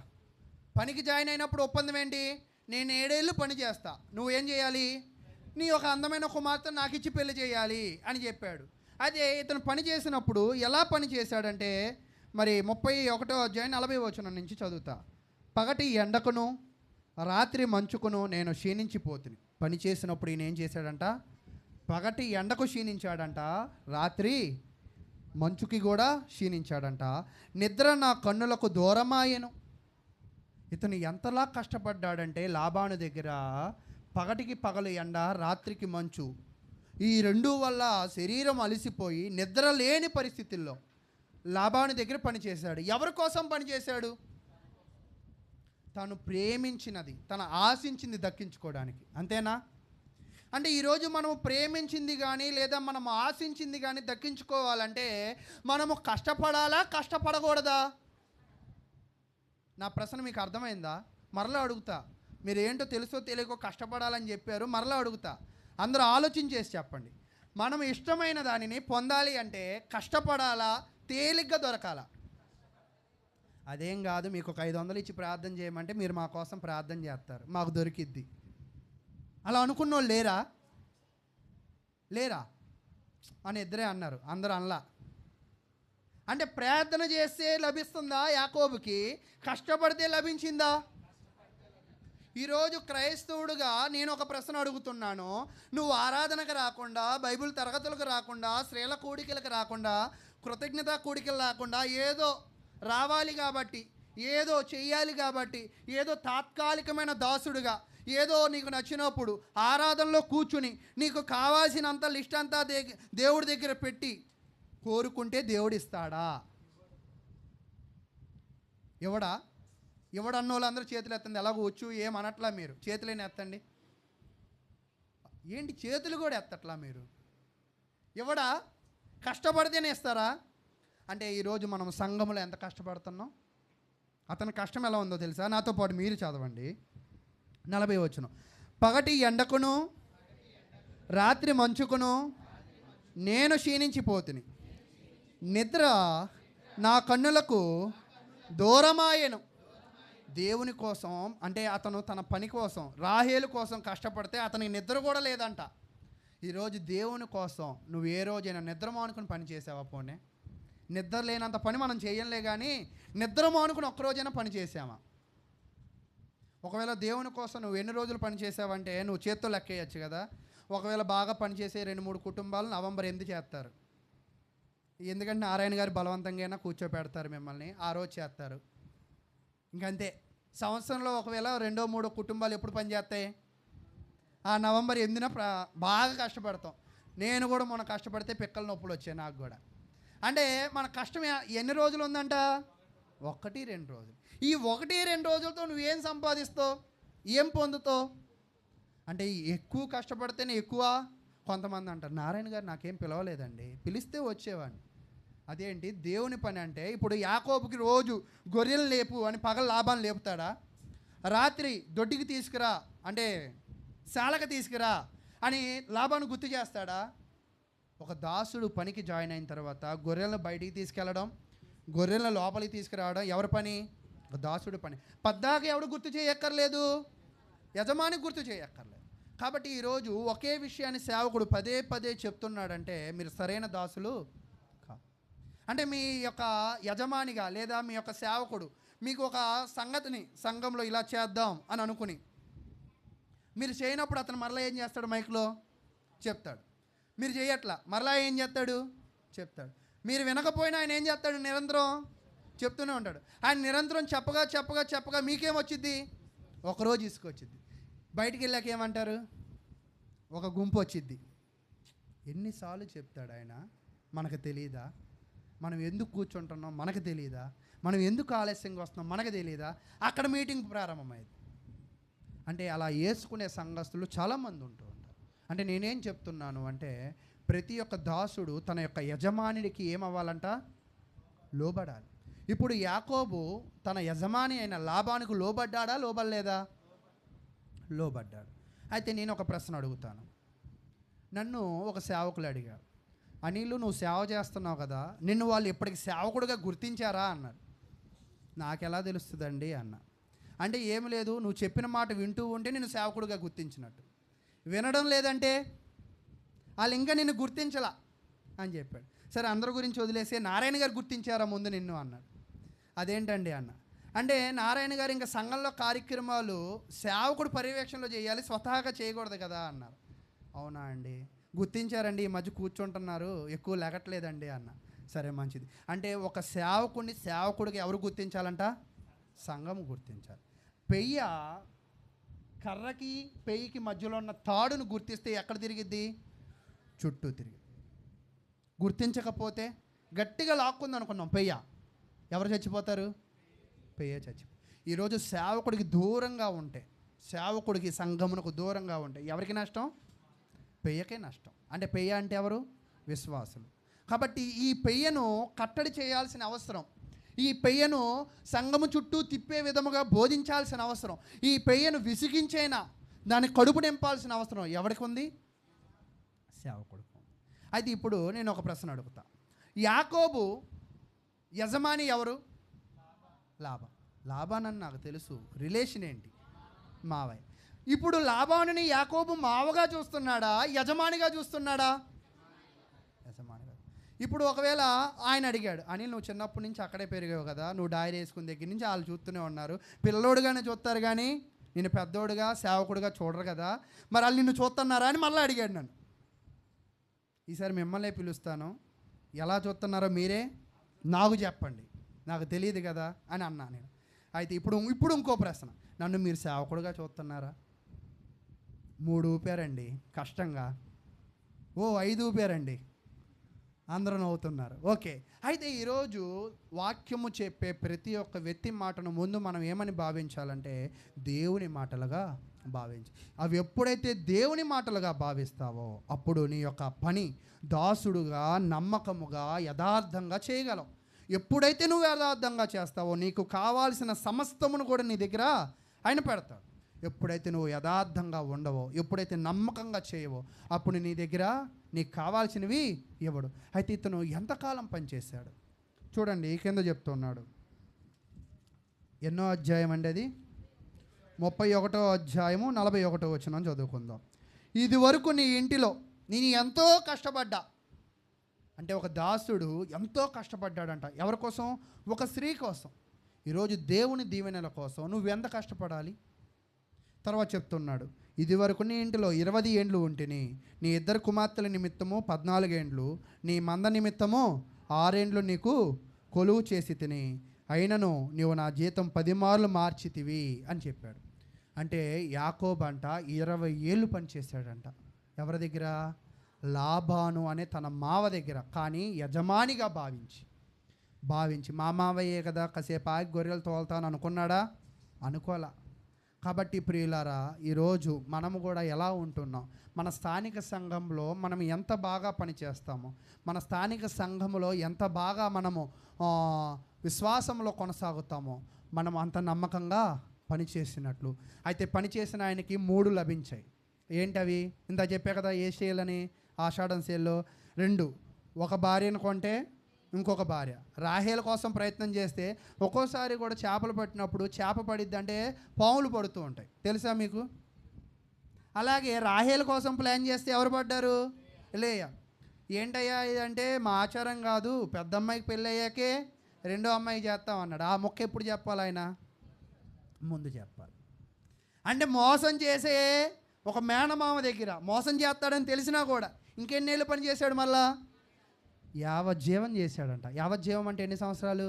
పనికి జాయిన్ అయినప్పుడు ఒప్పందం ఏంటి? నేను 7 ఏళ్ళు పని చేస్తా, నువ్వేం చేయాలి? నీ ఒక అందమైన కుమార్తె నాకు ఇచ్చి పెళ్లి చేయాలి అని చెప్పాడు. అదే ఇతను పని చేసినప్పుడు ఎలా పని చేశాడంటే మరి 31వ అధ్యాయం 40వ వచనం నుంచి చదువుతా. పగటి ఎండకును రాత్రి మంచుకును నేను క్షీణించిపోతుని. పని చేసినప్పుడు ఈయన ఏం చేశాడంట? పగటి ఎండకు క్షీణించాడంట, రాత్రి మంచుకి కూడా క్షీణించాడంట. నిద్ర నా కన్నులకు దూరమాయెను. ఇతను ఎంతలా కష్టపడ్డాడంటే లాబాను దగ్గర పగటికి పగలు ఎండ, రాత్రికి మంచు, ఈ 2 వల్ల శరీరం అలసిపోయి నిద్ర లేని పరిస్థితుల్లో లాబాను దగ్గర పనిచేశాడు. ఎవరి కోసం పనిచేశాడు? తను ప్రేమించినది, తను ఆశించింది దక్కించుకోవడానికి. అంతేనా? అంటే ఈరోజు మనము ప్రేమించింది కానీ లేదా మనం ఆశించింది కానీ దక్కించుకోవాలంటే మనము కష్టపడాలా, కష్టపడకూడదా? నా ప్రశ్న మీకు అర్థమైందా? మరలా అడుగుతా. మీరు ఏంటో తెలుసో తెలియకో కష్టపడాలని చెప్పారు, మరలా అడుగుతా. అందరూ ఆలోచించేసి చెప్పండి. మనం ఇష్టమైన దానిని పొందాలి అంటే కష్టపడాలా, తేలిగ్గా దొరకాలా? అదేం కాదు, మీకు ఒక 500 ఇచ్చి ప్రార్థన చేయమంటే మీరు మా కోసం ప్రార్థన చేస్తారు, మాకు దొరికిద్ది అలా అనుకున్న వాళ్ళు లేరా అని ఇద్దరే అన్నారు. అందరూ అనలా. అంటే ప్రార్థన చేస్తే లభిస్తుందా యాకోబుకి? కష్టపడితే లభించిందా? ఈరోజు క్రైస్తవుడుగా నేను ఒక ప్రశ్న అడుగుతున్నాను. నువ్వు ఆరాధనకు రాకుండా, బైబిల్ తరగతులకు రాకుండా, స్త్రీల కూడికలకు రాకుండా, కృతజ్ఞత కూడికలు రాకుండా ఏదో రావాలి కాబట్టి, ఏదో చెయ్యాలి కాబట్టి, ఏదో తాత్కాలికమైన దాసుడుగా, ఏదో నీకు నచ్చినప్పుడు ఆరాధనలో కూర్చుని నీకు కావాల్సినంత లిస్ట్ అంతా దేవుడి దగ్గర పెట్టి కోరుకుంటే దేవుడు ఇస్తాడా? ఎవడన్న వాళ్ళందరూ చేతులు ఎత్తండి. ఎలాగో వచ్చు ఏమనట్లా, మీరు చేతులేని ఎత్తండి. ఏంటి చేతులు కూడా ఎత్తట్లా మీరు? ఇవ్వడా? కష్టపడితేనే ఇస్తారా? అంటే ఈరోజు మనం సంఘంలో ఎంత కష్టపడుతున్నాం? అతని కష్టం ఎలా ఉందో తెలుసా? నాతో పాటు మీరు చదవండి. 40 వచనం. పగటి ఎండకును రాత్రి మంచుకును నేను క్షీణించిపోతుని, నిద్ర నా కన్నులకు దూరమాయెను. దేవుని కోసం, అంటే అతను తన పని కోసం, రాహేలు కోసం కష్టపడితే అతనికి నిద్ర కూడా లేదంట. ఈరోజు దేవుని కోసం నువ్వు ఏ రోజైనా నిద్ర మానుకుని పని చేసావా? పోనే నిద్ర లేనంత పని మనం చేయంలే, కానీ నిద్ర మానుకుని ఒక్కరోజైనా పని చేసామా? ఒకవేళ దేవుని కోసం నువ్వు ఎన్ని రోజులు పని చేసావంటే నువ్వు చేత్తో లెక్కేయచ్చు కదా. ఒకవేళ బాగా పనిచేసే 2-3 కుటుంబాలు నవంబర్ 8 చేస్తారు. ఎందుకంటే నారాయణ గారు బలవంతంగా కూర్చోపెడతారు మిమ్మల్ని, ఆ రోజు చేస్తారు. ఇంకంతే. సంవత్సరంలో ఒకవేళ 2-3 కుటుంబాలు ఎప్పుడు పని చేస్తాయి? ఆ నవంబర్ 8న బాగా కష్టపడతాం. నేను కూడా మొన్న కష్టపడితే పిక్కల నొప్పులు వచ్చాయి నాకు కూడా. అంటే మన కష్టం ఎన్ని రోజులు ఉందంట? 1-2 రోజులు. ఈ 1-2 రోజులతో నువ్వేం సంపాదిస్తావు? ఏం పొందుతావు? అంటే ఎక్కువ కష్టపడితేనే ఎక్కువ. కొంతమంది అంటారు, నారాయణ గారు నాకేం పిలవలేదండి, పిలిస్తే వచ్చేవాడిని. అదేంటి? దేవుని పని అంటే ఇప్పుడు యాకోబుకి రోజు గొర్రెలు లేపు అని పగల లాభాన్ని లేపుతాడా? రాత్రి దొడ్డికి తీసుకురా అంటే శాలక తీసుకురా అని లాభాన్ని గుర్తు చేస్తాడా? ఒక దాసుడు పనికి జాయిన్ అయిన తర్వాత గొర్రెలను బయటికి తీసుకెళ్ళడం, గొర్రెలను లోపలికి తీసుకురావడం ఎవరి పని? ఒక దాసుడు పని. పద్దాక ఎవడు గుర్తు చేయక్కర్లేదు? యజమాని గుర్తు చేయక్కర్లేదు. కాబట్టి ఈరోజు ఒకే విషయాన్ని సేవకుడు పదే పదే చెప్తున్నాడంటే మీరు సరైన దాసులు కాదు. అంటే మీ యొక్క యజమానిగా లేదా మీ యొక్క సేవకుడు మీకు ఒక సంగతిని సంఘంలో ఇలా చేద్దాం అని అనుకుని మీరు చేయనప్పుడు అతను మరలా ఏం చేస్తాడు? మైక్లో చెప్తాడు. మీరు చేయట్లా, మరలా ఏం చేస్తాడు? చెప్తాడు. మీరు వినకపోయినా ఆయన ఏం చేస్తాడు? నిరంతరం చెప్తూనే ఉంటాడు. ఆయన నిరంతరం చెప్పగా చెప్పగా చెప్పగా మీకేమొచ్చింది? ఒకరోజు ఇసుకొచ్చింది. బయటికి వెళ్ళాక ఏమంటారు? ఒక గుంపు వచ్చిద్ది. ఎన్నిసార్లు చెప్తాడు ఆయన? మనకు తెలియదా? మనం ఎందుకు కూర్చుంటున్నాం మనకు తెలియదా? మనం ఎందుకు ఆలస్యంగా వస్తున్నాం మనకు తెలియదా? అక్కడ మీటింగ్ ప్రారంభమైంది. అంటే అలా వేసుకునే సంఘస్థులు చాలామంది ఉంటూ ఉంటారు. అంటే నేనేం చెప్తున్నాను అంటే ప్రతి ఒక్క దాసుడు తన యొక్క యజమానికి ఏమవ్వాలంట? లోబడాలి. ఇప్పుడు యాకోబు తన యజమాని అయిన లాబానుకు లోబడ్డాడా? లోబడలేదా? లోబడ్డాడు. అయితే నేను ఒక ప్రశ్న అడుగుతాను. నన్ను ఒక సేవకులు అడిగారు, అనిలు నువ్వు సేవ చేస్తున్నావు కదా, నిన్ను వాళ్ళు ఎప్పటికి సేవకుడిగా గుర్తించారా అన్నారు. నాకెలా తెలుస్తుందండి అన్న. అంటే ఏమి లేదు, నువ్వు చెప్పిన మాట వింటూ ఉంటే నేను సేవకుడిగా గుర్తించినట్టు. వినడం లేదంటే వాళ్ళు ఇంకా నిన్ను గుర్తించలా అని చెప్పాడు. సరే అందరి గురించి వదిలేసి నారాయణ గారు గుర్తించారా ముందు నిన్ను అన్నాడు. అదేంటండి అన్న. అంటే నారాయణ గారు ఇంకా సంఘంలో కార్యక్రమాలు సేవకుడు పర్యవేక్షణలో చేయాలి, స్వతహాగా చేయకూడదు కదా అన్నారు. అవునా అండి, గుర్తించారండి, ఈ మధ్య కూర్చుంటున్నారు, ఎక్కువ లెగట్లేదండి అన్న. సరే మంచిది. అంటే ఒక సేవకుడిని సేవకుడికి ఎవరు గుర్తించాలంట? సంఘం గుర్తించాలి. పెయ్య కర్రకి పెయ్యికి మధ్యలో ఉన్న తాడును గుర్తిస్తే ఎక్కడ తిరిగిద్ది? చుట్టూ తిరిగి. గుర్తించకపోతే గట్టిగా లాక్కుంది అనుకున్నాం పెయ్య, ఎవరు చచ్చిపోతారు? పెయ్య చచ్చిపో. ఈరోజు సేవకుడికి దూరంగా ఉంటే, సేవకుడికి సంఘమునకు దూరంగా ఉంటే ఎవరికి నష్టం? పెయ్యకే నష్టం. అంటే పెయ్య అంటే ఎవరు? విశ్వాసులు. కాబట్టి ఈ పెయ్యను కట్టడి చేయాల్సిన అవసరం, ఈ పెయ్యను సంఘము చుట్టూ తిప్పే విధముగా బోధించాల్సిన అవసరం, ఈ పెయ్యను విసిగించైనా దాన్ని కడుపు నింపాల్సిన అవసరం ఎవరికి ఉంది? సేవకుడికి. అయితే ఇప్పుడు నేను ఒక ప్రశ్న అడుగుతా. యాకోబు యజమాని ఎవరు? లాబానని నాకు తెలుసు, రిలేషన్ ఏంటి? మావయ్య. ఇప్పుడు లాబానుని యాకోబు మావగా చూస్తున్నాడా, యజమానిగా చూస్తున్నాడా? యజమానిగా. ఇప్పుడు ఒకవేళ ఆయన అడిగాడు, అనిల్ నువ్వు చిన్నప్పటి నుంచి అక్కడే పెరిగావు కదా, నువ్వు డైరీ వేసుకున్న దగ్గర నుంచి వాళ్ళు చూస్తూనే ఉన్నారు, పిల్లోడుగానే చూస్తారు కానీ నేను పెద్దోడుగా సేవకుడుగా చూడరు కదా, మరి వాళ్ళు నిన్ను చూస్తున్నారా అని మళ్ళీ అడిగాడు నన్ను. ఈసారి మిమ్మల్ని పిలుస్తాను, ఎలా చూస్తున్నారో మీరే నాకు చెప్పండి, నాకు తెలియదు కదా అని అన్నా నేను. అయితే ఇప్పుడు ఇంకో ప్రశ్న, నన్ను మీరు సేవకుడుగా చూస్తున్నారా? 3 ఊపారండి కష్టంగా, 5 ఊపారండి, అందరూ నవ్వుతున్నారు. ఓకే. అయితే ఈరోజు వాక్యము చెప్పే ప్రతి ఒక్క వ్యక్తి మాటను ముందు మనం ఏమని భావించాలంటే దేవుని మాటలుగా భావించి, అవి ఎప్పుడైతే దేవుని మాటలుగా భావిస్తావో అప్పుడు నీ యొక్క పని దాసుడుగా నమ్మకముగా యథార్థంగా చేయగలవు. ఎప్పుడైతే నువ్వు యథార్థంగా చేస్తావో నీకు కావాల్సిన సమస్తమును కూడా నీ దగ్గర ఆయన పెడతాడు. ఎప్పుడైతే నువ్వు యథార్థంగా ఉండవో, ఎప్పుడైతే నమ్మకంగా చేయవో, అప్పుడు నీ దగ్గర నీకు కావాల్సినవి ఇవ్వడు. అయితే ఇతను ఎంతకాలం పనిచేశాడు చూడండి, కింద చెప్తున్నాడు. ఎన్నో అధ్యాయం అండి అది? 31వ అధ్యాయము 41వ వచనం చదువుకుందాం. ఇది వరకు నీ ఇంటిలో నేను ఎంతో కష్టపడ్డా. అంటే ఒక దాసుడు ఎంతో కష్టపడ్డాడంట. ఎవరి కోసం? ఒక స్త్రీ కోసం. ఈరోజు దేవుని దీవెనల కోసం నువ్వెంత కష్టపడాలి? తర్వాత చెప్తున్నాడు, ఇది వరకు నీ ఇంటిలో 20 ఏండ్లు ఉంటిని, నీ 2 కుమార్తెల నిమిత్తము 14 ఏండ్లు, నీ మంద నిమిత్తము 6 ఏండ్లు నీకు కొలువు చేసి తిని, అయినను నీవు నా జీతం 10 మార్లు మార్చితివి అని చెప్పాడు. అంటే యాకోబు అంట 20 ఏళ్ళు పనిచేశాడంట. ఎవరి దగ్గర? లాబాను అనే తన మావ దగ్గర. కానీ యజమానిగా భావించి మా మావయ్యే కదా, కాసేపు ఆగి గొర్రెలు తోలుతాను అనుకున్నాడా? అనుకోలా. కాబట్టి ప్రియులారా, ఈరోజు మనము కూడా ఎలా ఉంటున్నాం? మన స్థానిక సంఘంలో మనం ఎంత బాగా పనిచేస్తామో, మన స్థానిక సంఘంలో ఎంత బాగా మనము విశ్వాసంలో కొనసాగుతామో, మనం అంత నమ్మకంగా పనిచేసినట్లు. అయితే పనిచేసిన ఆయనకి 3 లభించాయి. ఏంటవి? ఇంత చెప్పే కదా, ఏ సేలని? ఆషాఢం సేల్లో 2. ఒక భార్యను కొంటే ఇంకొక భార్య. రాహేల కోసం ప్రయత్నం చేస్తే ఒక్కోసారి కూడా చేపలు పట్టినప్పుడు చేప పడిద్ది అంటే పాములు పడుతూ ఉంటాయి, తెలుసా మీకు? అలాగే రాహేల కోసం ప్లాన్ చేస్తే ఎవరు పడ్డారు? లేయా. ఏంటయ్యా ఇదంటే మా ఆచారం కాదు, పెద్ద అమ్మాయికి పెళ్ళి అయ్యాకే రెండో అమ్మాయికి చేస్తాం అన్నాడు. ఆ మొక్క ఎప్పుడు చెప్పాలి? ఆయన ముందు చెప్పాలి. అంటే మోసం చేసే ఒక మేనమామ దగ్గర మోసం చేస్తాడని తెలిసినా కూడా ఇంకెన్నేళ్ళు పని చేశాడు? మళ్ళా యావజ్జీవం చేశాడంట. యావజ్జీవం అంటే ఎన్ని సంవత్సరాలు?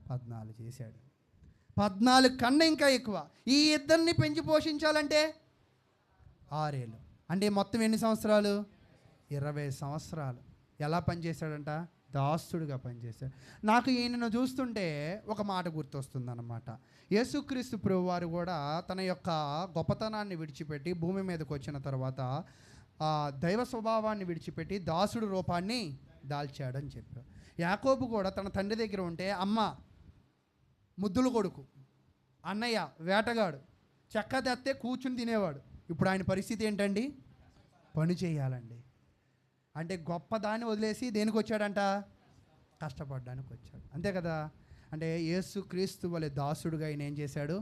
14 చేశాడు. 14 కన్నా ఇంకా ఎక్కువ. ఈ ఇద్దరిని పెంచి పోషించాలంటే 6 ఏళ్ళు. అంటే మొత్తం ఎన్ని సంవత్సరాలు? 20 సంవత్సరాలు. ఎలా పనిచేశాడంట? దాసుడుగా పనిచేశాడు. నాకు ఈయనను చూస్తుంటే ఒక మాట గుర్తొస్తుందన్నమాట. యేసుక్రీస్తు ప్రభువారు కూడా తన యొక్క గొప్పతనాన్ని విడిచిపెట్టి భూమి మీదకి వచ్చిన తర్వాత దైవ స్వభావాన్ని విడిచిపెట్టి దాసుడు రూపాన్ని దాల్చాడని చెప్పారు. యాకోబు కూడా తన తండ్రి దగ్గర ఉంటే అమ్మ ముద్దుల కొడుకు, అన్నయ్య వేటగాడు, చెక్క తెత్తే కూర్చుని తినేవాడు. ఇప్పుడు ఆయన పరిస్థితి ఏంటండి? పని చేయాలండి. అంటే గొప్ప దాన్ని వదిలేసి దేనికి వచ్చాడంట? కష్టపడడానికి వచ్చాడు. అంతే కదా? అంటే యేసు క్రీస్తు వలె దాసుడుగా ఆయన ఏం చేశాడు?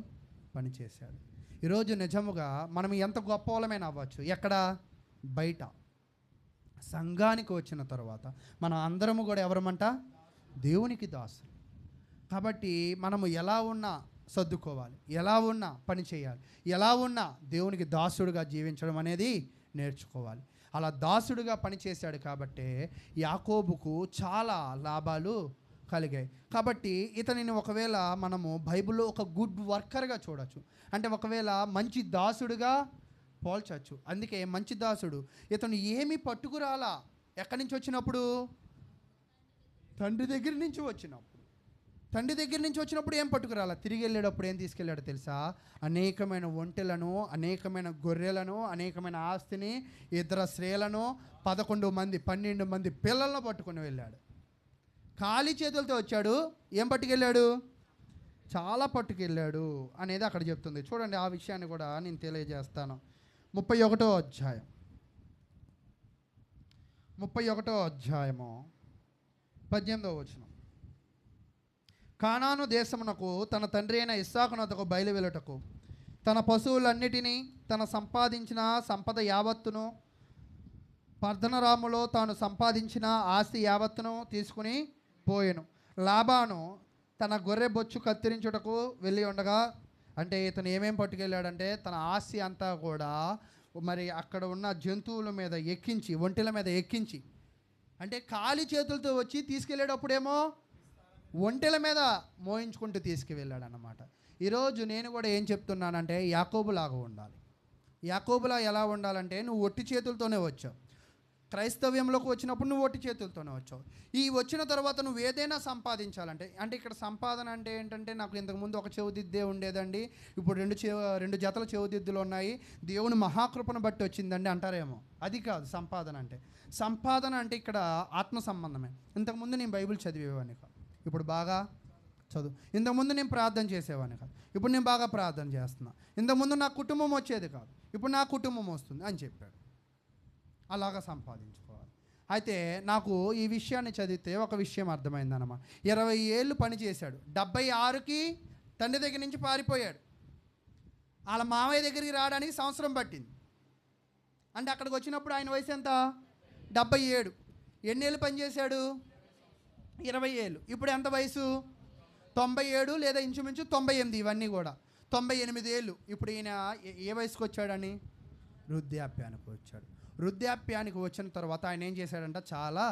పని చేశాడు. ఈరోజు నిజముగా మనం ఎంత గొప్ప వాళ్ళమైనా అవ్వచ్చు. ఎక్కడ? బయట. సంఘానికి వచ్చిన తర్వాత మనం అందరము కూడా ఎవరమంట? దేవునికి దాసులు. కాబట్టి మనము ఎలా ఉన్నా సర్దుకోవాలి, ఎలా ఉన్నా పని చేయాలి, ఎలా ఉన్నా దేవునికి దాసుడుగా జీవించడం అనేది నేర్చుకోవాలి. అలా దాసుడుగా పనిచేశాడు కాబట్టి యాకోబుకు చాలా లాభాలు కలిగాయి. కాబట్టి ఇతనిని ఒకవేళ మనము బైబిల్లో ఒక గుడ్ వర్కర్గా చూడొచ్చు. అంటే ఒకవేళ మంచి దాసుడుగా పోల్చచ్చు. అందుకే మంచి దాసుడు. ఇతను ఏమి పట్టుకురాలా. ఎక్కడి నుంచి వచ్చినప్పుడు? తండ్రి దగ్గర నుంచి వచ్చినప్పుడు ఏం పట్టుకురాలా. తిరిగి వెళ్ళేటప్పుడు ఏం తీసుకెళ్ళాడు తెలుసా? అనేకమైన ఒంటెలను, అనేకమైన గొర్రెలను, అనేకమైన ఆస్తిని, 2 స్త్రీలను, 11 మంది 12 మంది పిల్లలను పట్టుకొని వెళ్ళాడు. ఖాళీ చేతులతో వచ్చాడు. ఏం పట్టుకెళ్ళాడు? చాలా పట్టుకెళ్ళాడు అనేది అక్కడ చెప్తుంది. చూడండి, ఆ విషయాన్ని కూడా నేను తెలియజేస్తాను. 31వ అధ్యాయం 18వ వచనం. కానాను దేశమునకు తన తండ్రి అయిన ఇస్సాకునొద్దకు బయలువెళ్ళుటకు తన పశువులన్నిటినీ, తన సంపాదించిన సంపద యావత్తును, పర్ధనరాములో తాను సంపాదించిన ఆస్తి యావత్తును తీసుకుని పోయెను. లాబాను తన గొర్రె బొచ్చు కత్తిరించుటకు వెళ్ళి ఉండగా, అంటే ఇతను ఏమేం పట్టుకెళ్ళాడంటే తన ఆస్తి అంతా కూడా మరి అక్కడ ఉన్న జంతువుల మీద ఎక్కించి, ఒంటెల మీద ఎక్కించి, అంటే ఖాళీ చేతులతో వచ్చి తీసుకెళ్ళేటప్పుడేమో ఒంటెల మీద మోయించుకుంటూ తీసుకువెళ్ళాడు అన్నమాట. ఈరోజు నేను కూడా ఏం చెప్తున్నానంటే యాకోబులాగా ఉండాలి. యాకోబులా ఎలా ఉండాలంటే, నువ్వు ఒట్టి చేతులతోనే వచ్చావు. క్రైస్తవ్యంలోకి వచ్చినప్పుడు నువ్వు ఒట్టి చేతులతోనే వచ్చావు. ఈ వచ్చిన తర్వాత నువ్వు ఏదైనా సంపాదించాలంటే, అంటే ఇక్కడ సంపాదన అంటే ఏంటంటే, నాకు ఇంతకుముందు ఒక చెవుదిద్దే ఉండేదండి, ఇప్పుడు రెండు జతల చెవుదిద్దులు ఉన్నాయి, దేవుని మహాకృపను బట్టి వచ్చిందండి అంటారేమో. అది కాదు సంపాదన అంటే. సంపాదన అంటే ఇక్కడ ఆత్మ సంబంధమే. ఇంతకుముందు నేను బైబిల్ చదివేవాడిని కాదు, ఇప్పుడు బాగా చదువు. ఇంతకుముందు నేను ప్రార్థన చేసేవాడిని కాదు, ఇప్పుడు నేను బాగా ప్రార్థన చేస్తున్నా. ఇంతకుముందు నా కుటుంబం వచ్చేది కాదు, ఇప్పుడు నా కుటుంబం వస్తుంది అని చెప్పాడు. అలాగా సంపాదించుకోవాలి. అయితే నాకు ఈ విషయాన్ని చదివితే ఒక విషయం అర్థమైందన్నమాట. 20 ఏళ్ళు పనిచేశాడు, 76కి తండ్రి దగ్గర నుంచి పారిపోయాడు. వాళ్ళ మామయ్య దగ్గరికి రావడానికి సంవత్సరం పట్టింది. అంటే అక్కడికి వచ్చినప్పుడు ఆయన వయసు ఎంత? 77. ఎన్నేళ్ళు పనిచేశాడు? 20 ఏళ్ళు. ఇప్పుడు ఎంత వయసు? 97 లేదా ఇంచుమించు 98. ఇవన్నీ కూడా 98 ఏళ్ళు. ఇప్పుడు ఈయన ఏ వయసుకు వచ్చాడని? వృద్ధాప్యానికి వచ్చాడు. వృద్ధాప్యానికి వచ్చిన తర్వాత ఆయన ఏం చేశాడంట? చాలా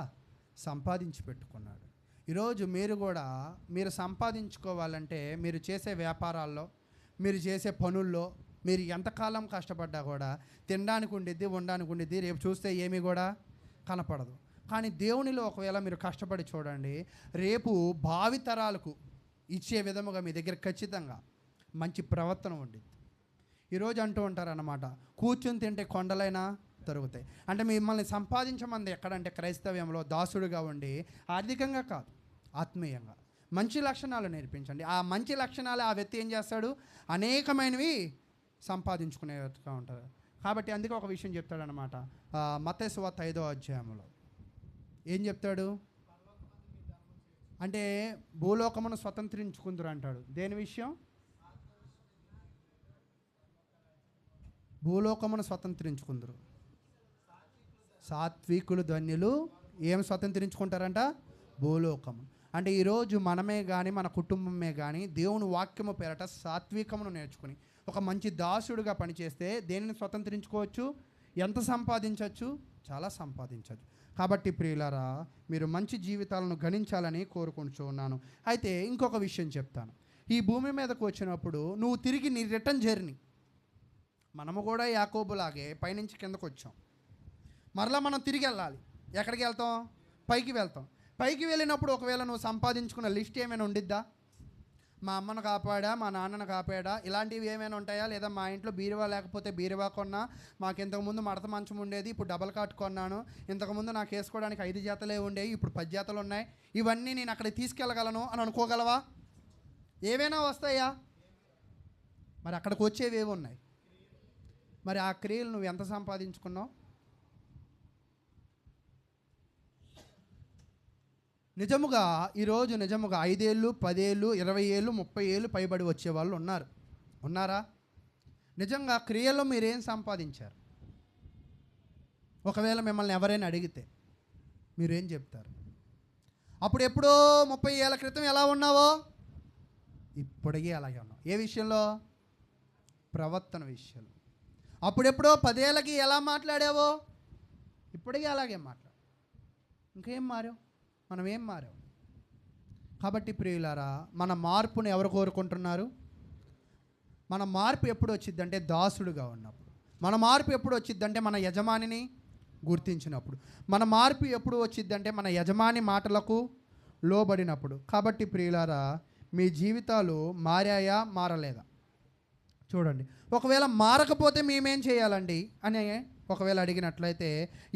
సంపాదించి పెట్టుకున్నాడు. ఈరోజు మీరు కూడా మీరు సంపాదించుకోవాలంటే మీరు చేసే వ్యాపారాల్లో, మీరు చేసే పనుల్లో మీరు ఎంతకాలం కష్టపడ్డా కూడా తినడానికి ఉండిద్ది, ఉండడానికి ఉండిద్ది, రేపు చూస్తే ఏమీ కూడా కనపడదు. కానీ దేవునిలో ఒకవేళ మీరు కష్టపడి చూడండి, రేపు భావితరాలకు ఇచ్చే విధముగా మీ దగ్గర ఖచ్చితంగా మంచి ప్రవర్తన ఉండిద్ది. ఈరోజు అంటూ ఉంటారన్నమాట, కూర్చుని తింటే కొండలైనా తరుగుతాయి. అంటే మిమ్మల్ని సంపాదించమంది ఎక్కడంటే క్రైస్తవ్యంలో దాసుడుగా ఉండి, ఆర్థికంగా కాదు, ఆత్మీయంగా మంచి లక్షణాలు నేర్పించండి. ఆ మంచి లక్షణాలు ఆ వ్యక్తి ఏం చేస్తాడు? అనేకమైనవి సంపాదించుకునేట్టుగా ఉంటారు. కాబట్టి అందుకే ఒక విషయం చెప్తాడనమాట. మత్తయి సువార్త 5వ అధ్యాయంలో ఏం చెప్తాడు అంటే, భూలోకమును స్వతంత్రించుకుందరు అంటాడు. దేని విషయం? భూలోకమును స్వతంత్రించుకుందరు. సాత్వికులు ధన్యులు ఏం స్వతంత్రించుకుంటారంట? భూలోకము. అంటే ఈరోజు మనమే కానీ మన కుటుంబమే కానీ దేవుని వాక్యము పేరట సాత్వికమును నేర్చుకుని ఒక మంచి దాసుడుగా పనిచేస్తే దేనిని స్వతంత్రించుకోవచ్చు? ఎంత సంపాదించవచ్చు? చాలా సంపాదించవచ్చు. కాబట్టి ప్రియులారా, మీరు మంచి జీవితాలను గణించాలని కోరుకుంటూ ఉన్నాను. అయితే ఇంకొక విషయం చెప్తాను. ఈ భూమి మీదకు వచ్చినప్పుడు నువ్వు తిరిగి నీ రిటర్న్ జర్నీ, మనము కూడా యాకోబులాగే పైనుంచి కిందకు వచ్చాం, మరలా మనం తిరిగి వెళ్ళాలి. ఎక్కడికి వెళ్తాం? పైకి వెళ్తాం. పైకి వెళ్ళినప్పుడు ఒకవేళ నువ్వు సంపాదించుకున్న లిస్ట్ ఏమైనా ఉండిద్దా? మా అమ్మను కాపాడా, మా నాన్నను కాపాడా, ఇలాంటివి ఏమైనా ఉంటాయా? లేదా మా ఇంట్లో బీరువా లేకపోతే బీరువా కొన్నా, మాకు ఇంతకుముందు మడత మంచం ఉండేది, ఇప్పుడు డబల్ కాట్ కొన్నాను, ఇంతకుముందు నాకు వేసుకోవడానికి 5 జతలే ఉండేవి, ఇప్పుడు 10 జతలు ఉన్నాయి, ఇవన్నీ నేను అక్కడికి తీసుకెళ్ళగలను అని అనుకోగలవా? ఏవైనా వస్తాయా? మరి అక్కడికి వచ్చేవి ఏవి ఉన్నాయి? మరి ఆ క్రియలు నువ్వు ఎంత సంపాదించుకున్నావు? నిజముగా ఈరోజు నిజముగా 5 ఏళ్ళు, 10 ఏళ్ళు, 20 ఏళ్ళు, 30 ఏళ్ళు పైబడి వచ్చేవాళ్ళు ఉన్నారా? నిజంగా క్రియల్లో మీరేం సంపాదించారు? ఒకవేళ మిమ్మల్ని ఎవరైనా అడిగితే మీరేం చెప్తారు? అప్పుడు ఎప్పుడో 30 ఏళ్ళ క్రితం ఎలా ఉన్నావో ఇప్పటికీ అలాగే ఉన్నావు. ఏ విషయంలో? ప్రవర్తన విషయంలో. అప్పుడెప్పుడో 10 ఏళ్ళకి ఎలా మాట్లాడావో ఇప్పటికీ అలాగే మాట్లాడు. ఇంకేం మారావు? మనం ఏం మారాం? కాబట్టి ప్రియులారా, మన మార్పును ఎవరు కోరుకుంటున్నారు? మన మార్పు ఎప్పుడు వచ్చిద్దంటే దాసుడుగా ఉన్నప్పుడు. మన మార్పు ఎప్పుడు వచ్చిద్దంటే మన యజమానిని గుర్తించినప్పుడు. మన మార్పు ఎప్పుడు వచ్చిద్దంటే మన యజమాని మాటలకు లోబడినప్పుడు. కాబట్టి ప్రియులారా, మీ జీవితాలు మారాయా, మారలేదా? చూడండి. ఒకవేళ మారకపోతే మేమేం చేయాలండి అని ఒకవేళ అడిగినట్లయితే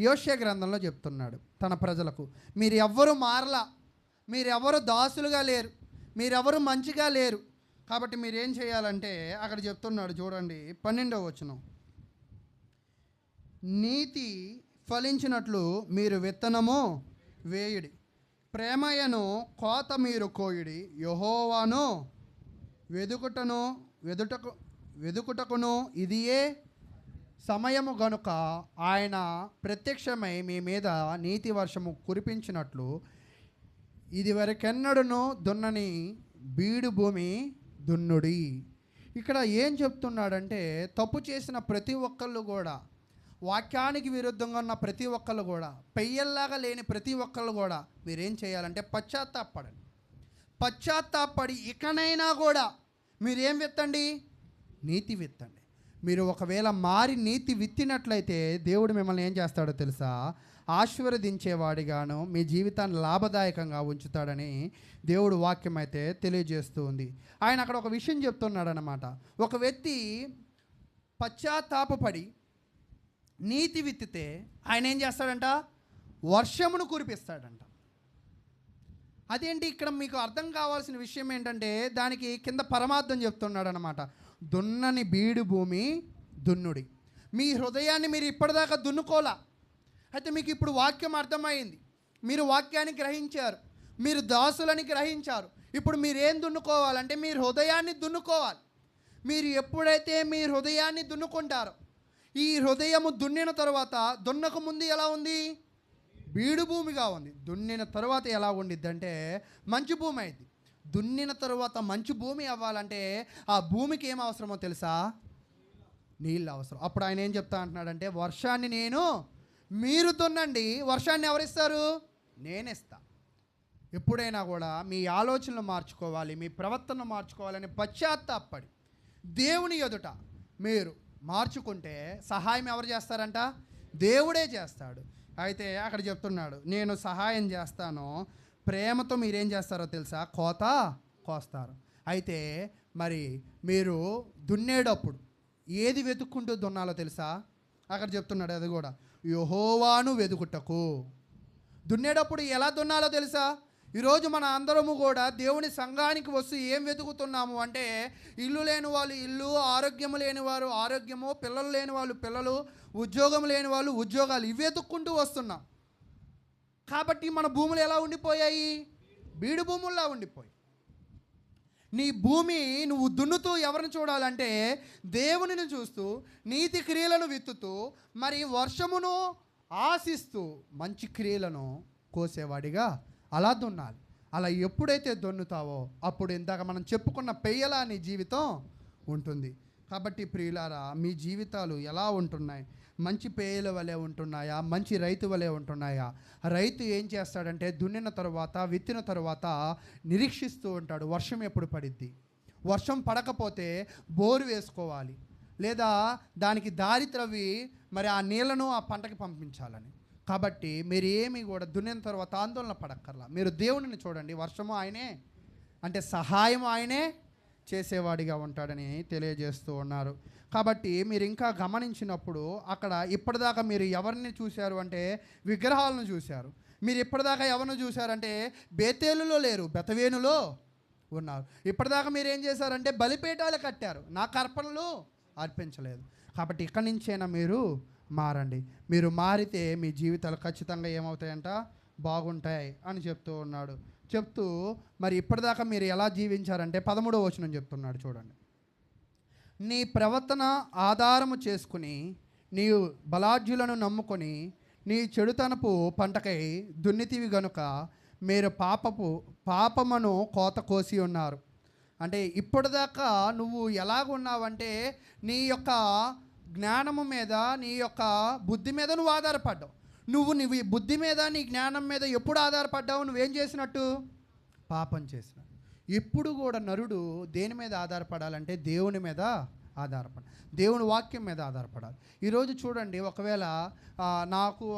యోషియా గ్రంథంలో చెప్తున్నాడు తన ప్రజలకు, మీరు ఎవ్వరూ మారలా, మీరెవరు దాసులుగా లేరు, మీరెవరు మంచిగా లేరు, కాబట్టి మీరేం చేయాలంటే అక్కడ చెప్తున్నాడు. చూడండి 12వ వచనం, నీతి ఫలించినట్లు మీరు విత్తనము వేయుడి, ప్రేమయను కోత మీరు కోయుడి, యెహోవాను వెదుకుటకును ఇదియే సమయము గనుక ఆయన ప్రత్యక్షమై మీ మీద నీతి వర్షము కురిపించినట్లు ఇది వరకెన్నడును దున్నని బీడు భూమి దున్నుడి. ఇక్కడ ఏం చెప్తున్నాడంటే, తప్పు చేసిన ప్రతి ఒక్కళ్ళు కూడా, వాక్యానికి విరుద్ధంగా ఉన్న ప్రతి ఒక్కళ్ళు కూడా, పెయ్యల్లాగా లేని ప్రతి ఒక్కళ్ళు కూడా మీరేం చేయాలంటే పశ్చాత్తాపడి ఇకనైనా కూడా మీరేం విత్తండి? నీతి విత్తండి. మీరు ఒకవేళ మారి నీతి విత్తినట్లయితే దేవుడు మిమ్మల్ని ఏం చేస్తాడో తెలుసా? ఆశీర్వదించేవాడిగాను మీ జీవితాన్ని లాభదాయకంగా ఉంచుతాడని దేవుడు వాక్యం అయితే తెలియజేస్తూ ఉంది. ఆయన అక్కడ ఒక విషయం చెప్తున్నాడు అనమాట. ఒక వ్యక్తి పశ్చాత్తాపపడి నీతి విత్తితే ఆయన ఏం చేస్తాడంట? వర్షమును కురిపిస్తాడంట. అదేంటి ఇక్కడ మీకు అర్థం కావాల్సిన విషయం ఏంటంటే దానికి కింద పరమార్థం చెప్తున్నాడు అనమాట. దున్నని బీడు భూమి దున్నుడి. మీ హృదయాన్ని మీరు ఇప్పటిదాకా దున్నుకోలా. అయితే మీకు ఇప్పుడు వాక్యం అర్థమైంది. మీరు వాక్యాన్ని గ్రహించారు, మీరు దాసులని గ్రహించారు. ఇప్పుడు మీరేం దున్నుకోవాలంటే మీ హృదయాన్ని దున్నుకోవాలి. మీరు ఎప్పుడైతే మీ హృదయాన్ని దున్నుకుంటారో, ఈ హృదయము దున్నిన తర్వాత, దున్నక ముందు ఎలా ఉంది? బీడు భూమిగా ఉంది. దున్నిన తర్వాత ఎలా ఉండిద్ది అంటే మంచి భూమి అయింది. దున్నిన తర్వాత మంచి భూమి అవ్వాలంటే ఆ భూమికి ఏం అవసరమో తెలుసా? నీళ్ళు అవసరం. అప్పుడు ఆయన ఏం చెప్తా అంటున్నాడంటే, వర్షాన్ని మీరు దున్నండి, వర్షాన్ని ఎవరిస్తారు? నేనిస్తా. ఎప్పుడైనా కూడా మీ ఆలోచనలు మార్చుకోవాలి, మీ ప్రవర్తన మార్చుకోవాలని పశ్చాత్తాపడి దేవుని ఎదుట మీరు మార్చుకుంటే సహాయం ఎవరు చేస్తారంట? దేవుడే చేస్తాడు. అయితే అక్కడ చెప్తున్నాడు, నేను సహాయం చేస్తాను, ప్రేమతో మీరేం చేస్తారో తెలుసా? కోత కోస్తారు. అయితే మరి మీరు దున్నేటప్పుడు ఏది వెతుక్కుంటూ దున్నాలో తెలుసా? అక్కడ చెప్తున్నాడు అది కూడా, యెహోవాను వెతుకుటకు. దున్నేటప్పుడు ఎలా దున్నాలో తెలుసా? ఈరోజు మన అందరము కూడా దేవుని సంఘానికి వస్తూ ఏం వెతుకుతున్నాము అంటే, ఇల్లు లేని వాళ్ళు ఇల్లు, ఆరోగ్యము లేని వారు ఆరోగ్యము, పిల్లలు లేని వాళ్ళు పిల్లలు, ఉద్యోగం లేని వాళ్ళు ఉద్యోగాలు, ఇవి వెతుక్కుంటూ వస్తున్నాం. కాబట్టి మన భూములు ఎలా ఉండిపోయాయి? బీడు భూముల్లా ఉండిపోయి. నీ భూమి నువ్వు దున్నుతూ ఎవరిని చూడాలంటే దేవునిని చూస్తూ, నీతి క్రియలను విత్తుతూ, మరి వర్షమును ఆశిస్తూ మంచి క్రియలను కోసేవాడిగా అలా దున్నాలి. అలా ఎప్పుడైతే దున్నుతావో అప్పుడు ఇందాక మనం చెప్పుకున్న పెయ్యలా నీ జీవితం ఉంటుంది. కాబట్టి ప్రియులారా, మీ జీవితాలు ఎలా ఉంటున్నాయి? మంచి పేయల వలె ఉంటున్నాయా? మంచి రైతు వలె ఉంటున్నాయా? రైతు ఏం చేస్తాడంటే దున్నిన తర్వాత, విత్తిన తర్వాత నిరీక్షిస్తూ ఉంటాడు, వర్షం ఎప్పుడు పడిద్ది. వర్షం పడకపోతే బోరు వేసుకోవాలి, లేదా దానికి దారి త్రవ్వి మరి ఆ నీళ్లను ఆ పంటకి పంపించాలని. కాబట్టి మీరు ఏమి కూడా దున్నిన తర్వాత ఆందోళన పడక్కర్లా. మీరు దేవుడిని చూడండి, వర్షము ఆయనే, అంటే సహాయం ఆయనే చేసేవాడిగా ఉంటాడని తెలియజేస్తూ ఉన్నారు. కాబట్టి మీరు ఇంకా గమనించినప్పుడు అక్కడ ఇప్పటిదాకా మీరు ఎవరిని చూశారు అంటే విగ్రహాలను చూశారు. మీరు ఇప్పటిదాకా ఎవరిని చూశారంటే బేతేలులో లేరు, బెతవేనులో ఉన్నారు. ఇప్పటిదాకా మీరు ఏం చేశారంటే బలిపీఠాలు కట్టారు, నాకు అర్పణలు అర్పించలేదు. కాబట్టి ఇక్కడి నుంచైనా మీరు మారండి. మీరు మారితే మీ జీవితాలు ఖచ్చితంగా ఏమవుతాయంట? బాగుంటాయి అని చెప్తూ ఉన్నాడు. చెప్తూ మరి ఇప్పటిదాకా మీరు ఎలా జీవించారంటే 13వ వచనం చెప్తున్నాడు చూడండి. నీ ప్రవర్తన ఆధారము చేసుకుని నీవు బలాఢ్యులను నమ్ముకొని నీ చెడుతనపు పంటకై దున్నితివి గనుక మీరు పాపమును కోత కోసి ఉన్నారు. అంటే ఇప్పటిదాకా నువ్వు ఎలాగున్నావంటే నీ యొక్క జ్ఞానము మీద, నీ యొక్క బుద్ధి మీద నువ్వు ఆధారపడ్డావు. నువ్వు బుద్ధి మీద, నీ జ్ఞానం మీద ఎప్పుడు ఆధారపడ్డావు? నువ్వేం చేసినట్టు? పాపం చేసినట్టు. ఎప్పుడు కూడా నరుడు దేని మీద ఆధారపడాలంటే దేవుని మీద ఆధారపడాలి, దేవుని వాక్యం మీద ఆధారపడాలి. ఈరోజు చూడండి, ఒకవేళ